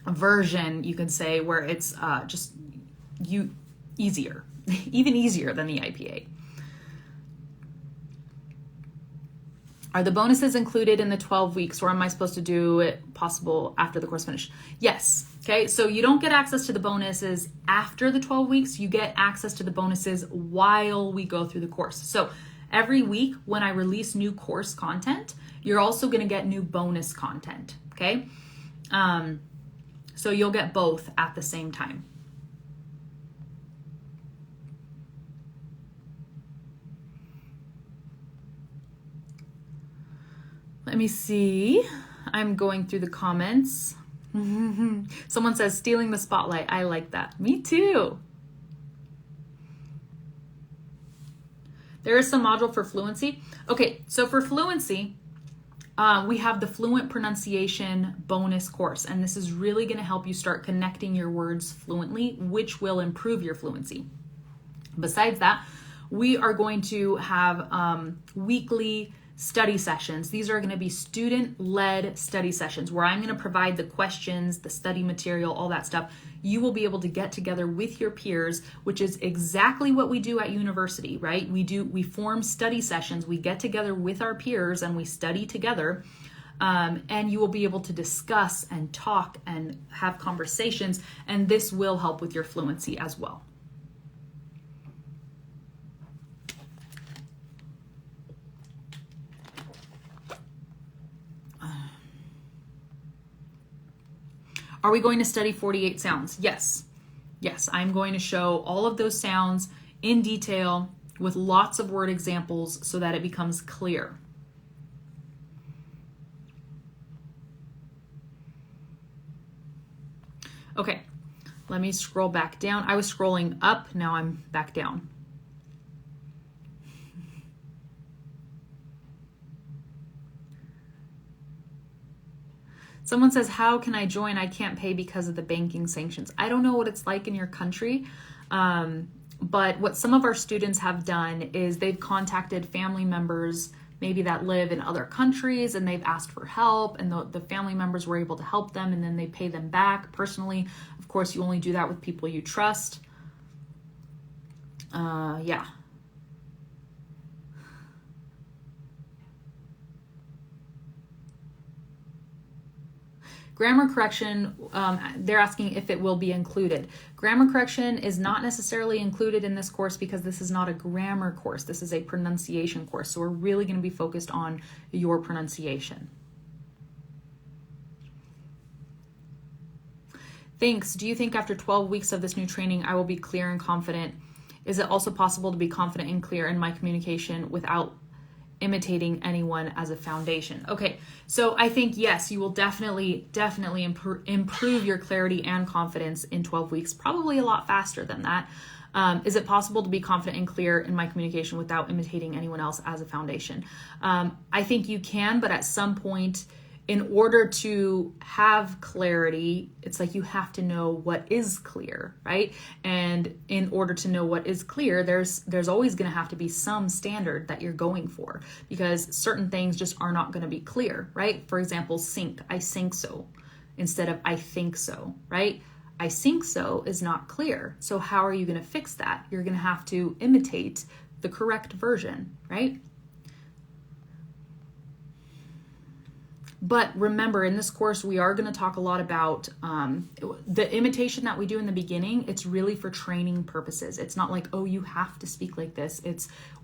version, you could say, where it's easier, even easier than the IPA. Are the bonuses included in the 12 weeks, or am I supposed to do it possible after the course finished? Yes. Okay, so you don't get access to the bonuses after the 12 weeks. You get access to the bonuses while we go through the course. So every week when I release new course content, you're also going to get new bonus content, okay? So you'll get both at the same time. Let me see. I'm going through the comments. Someone says, stealing the spotlight. I like that. Me too. There is some module for fluency. Okay, so for fluency, we have the fluent pronunciation bonus course, and this is really going to help you start connecting your words fluently, which will improve your fluency. Besides that, we are going to have weekly study sessions. These are going to be student-led study sessions where I'm going to provide the questions, the study material, all that stuff. You will be able to get together with your peers, which is exactly what we do at university, right? We form study sessions. We get together with our peers and we study together. And you will be able to discuss and talk and have conversations, and this will help with your fluency as well. Are we going to study 48 sounds? Yes. Yes, I'm going to show all of those sounds in detail with lots of word examples so that it becomes clear. Okay, let me scroll back down. I was scrolling up, now I'm back down. Someone says, how can I join? I can't pay because of the banking sanctions. I don't know what it's like in your country, but what some of our students have done is they've contacted family members maybe that live in other countries, and they've asked for help, and the family members were able to help them, and then they pay them back personally. Of course, you only do that with people you trust. Yeah. Grammar correction, they're asking if it will be included. Grammar correction is not necessarily included in this course because this is not a grammar course. This is a pronunciation course. So we're really going to be focused on your pronunciation. Thanks. Do you think after 12 weeks of this new training, I will be clear and confident? Is it also possible to be confident and clear in my communication without imitating anyone as a foundation? Okay, so I think yes, you will definitely improve your clarity and confidence in 12 weeks, probably a lot faster than that. Is it possible to be confident and clear in my communication without imitating anyone else as a foundation? I think you can, but at some point, in order to have clarity, it's like you have to know what is clear, right? And in order to know what is clear, there's always going to have to be some standard that you're going for, because certain things just are not going to be clear, right? For example, sink, I sink so, instead of I think so, right? I think so is not clear. So how are you going to fix that? You're going to have to imitate the correct version, right? But remember, in this course, we are going to talk a lot about the imitation that we do in the beginning. It's really for training purposes. It's not like, oh, you have to speak like this.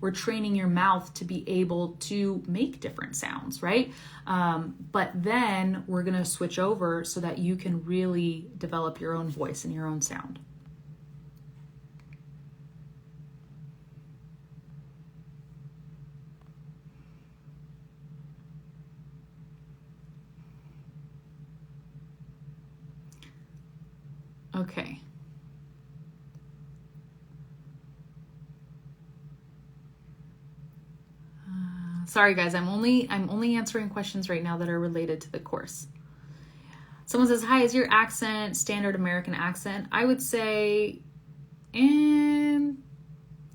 We're training your mouth to be able to make different sounds, right? But then we're going to switch over so that you can really develop your own voice and your own sound. Okay. Sorry guys, I'm only answering questions right now that are related to the course. Someone says, "Hi, is your accent standard American accent?" I would say,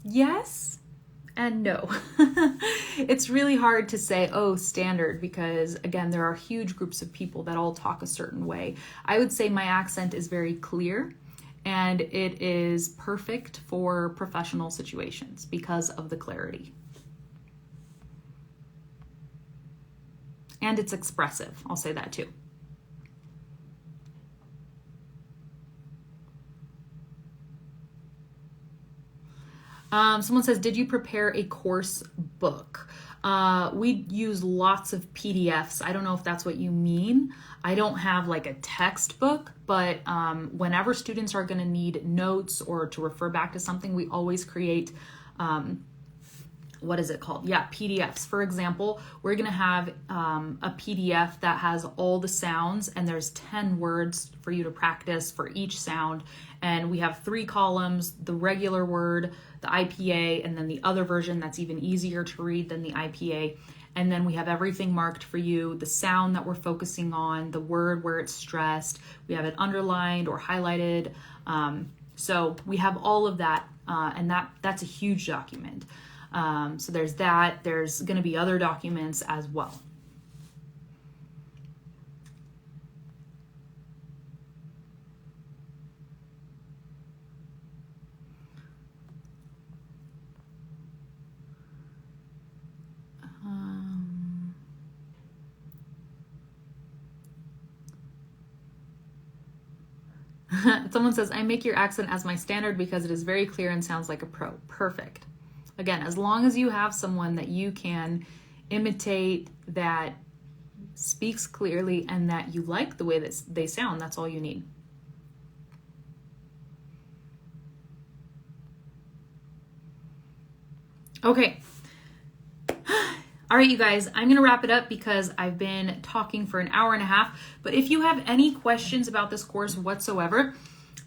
yes and no. It's really hard to say, oh, standard, because again, there are huge groups of people that all talk a certain way. I would say my accent is very clear and it is perfect for professional situations because of the clarity. And it's expressive. I'll say that too. Someone says, did you prepare a course book? We use lots of PDFs. I don't know if that's what you mean. I don't have like a textbook, but whenever students are going to need notes or to refer back to something, we always create, what is it called? Yeah, PDFs. For example, we're going to have a PDF that has all the sounds, and there's 10 words for you to practice for each sound. And we have 3 columns, the regular word, the IPA, and then the other version that's even easier to read than the IPA. And then we have everything marked for you, the sound that we're focusing on, the word where it's stressed. We have it underlined or highlighted. So we have all of that, and that's a huge document. So there's that. There's going to be other documents as well. Someone says, I make your accent as my standard because it is very clear and sounds like a pro. Perfect. Again, as long as you have someone that you can imitate, that speaks clearly, and that you like the way that they sound, that's all you need. Okay. All right, you guys, I'm going to wrap it up because I've been talking for an hour and a half. But if you have any questions about this course whatsoever,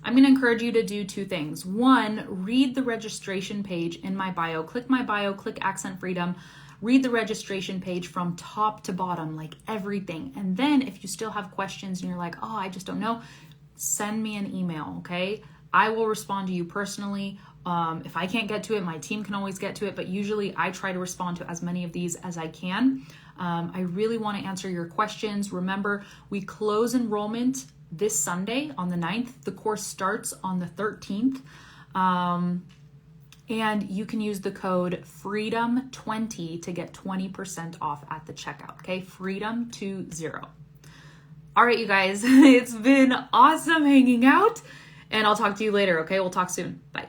I'm going to encourage you to do 2 things. 1, read the registration page in my bio. Click my bio, click Accent Freedom. Read the registration page from top to bottom, like everything. And then if you still have questions and you're like, oh, I just don't know, send me an email, okay? I will respond to you personally. If I can't get to it, my team can always get to it, but usually I try to respond to as many of these as I can. I really want to answer your questions. Remember, we close enrollment this Sunday on the 9th. The course starts on the 13th. And you can use the code FREEDOM20 to get 20% off at the checkout, okay? FREEDOM20. All right, you guys, it's been awesome hanging out, and I'll talk to you later, okay? We'll talk soon. Bye.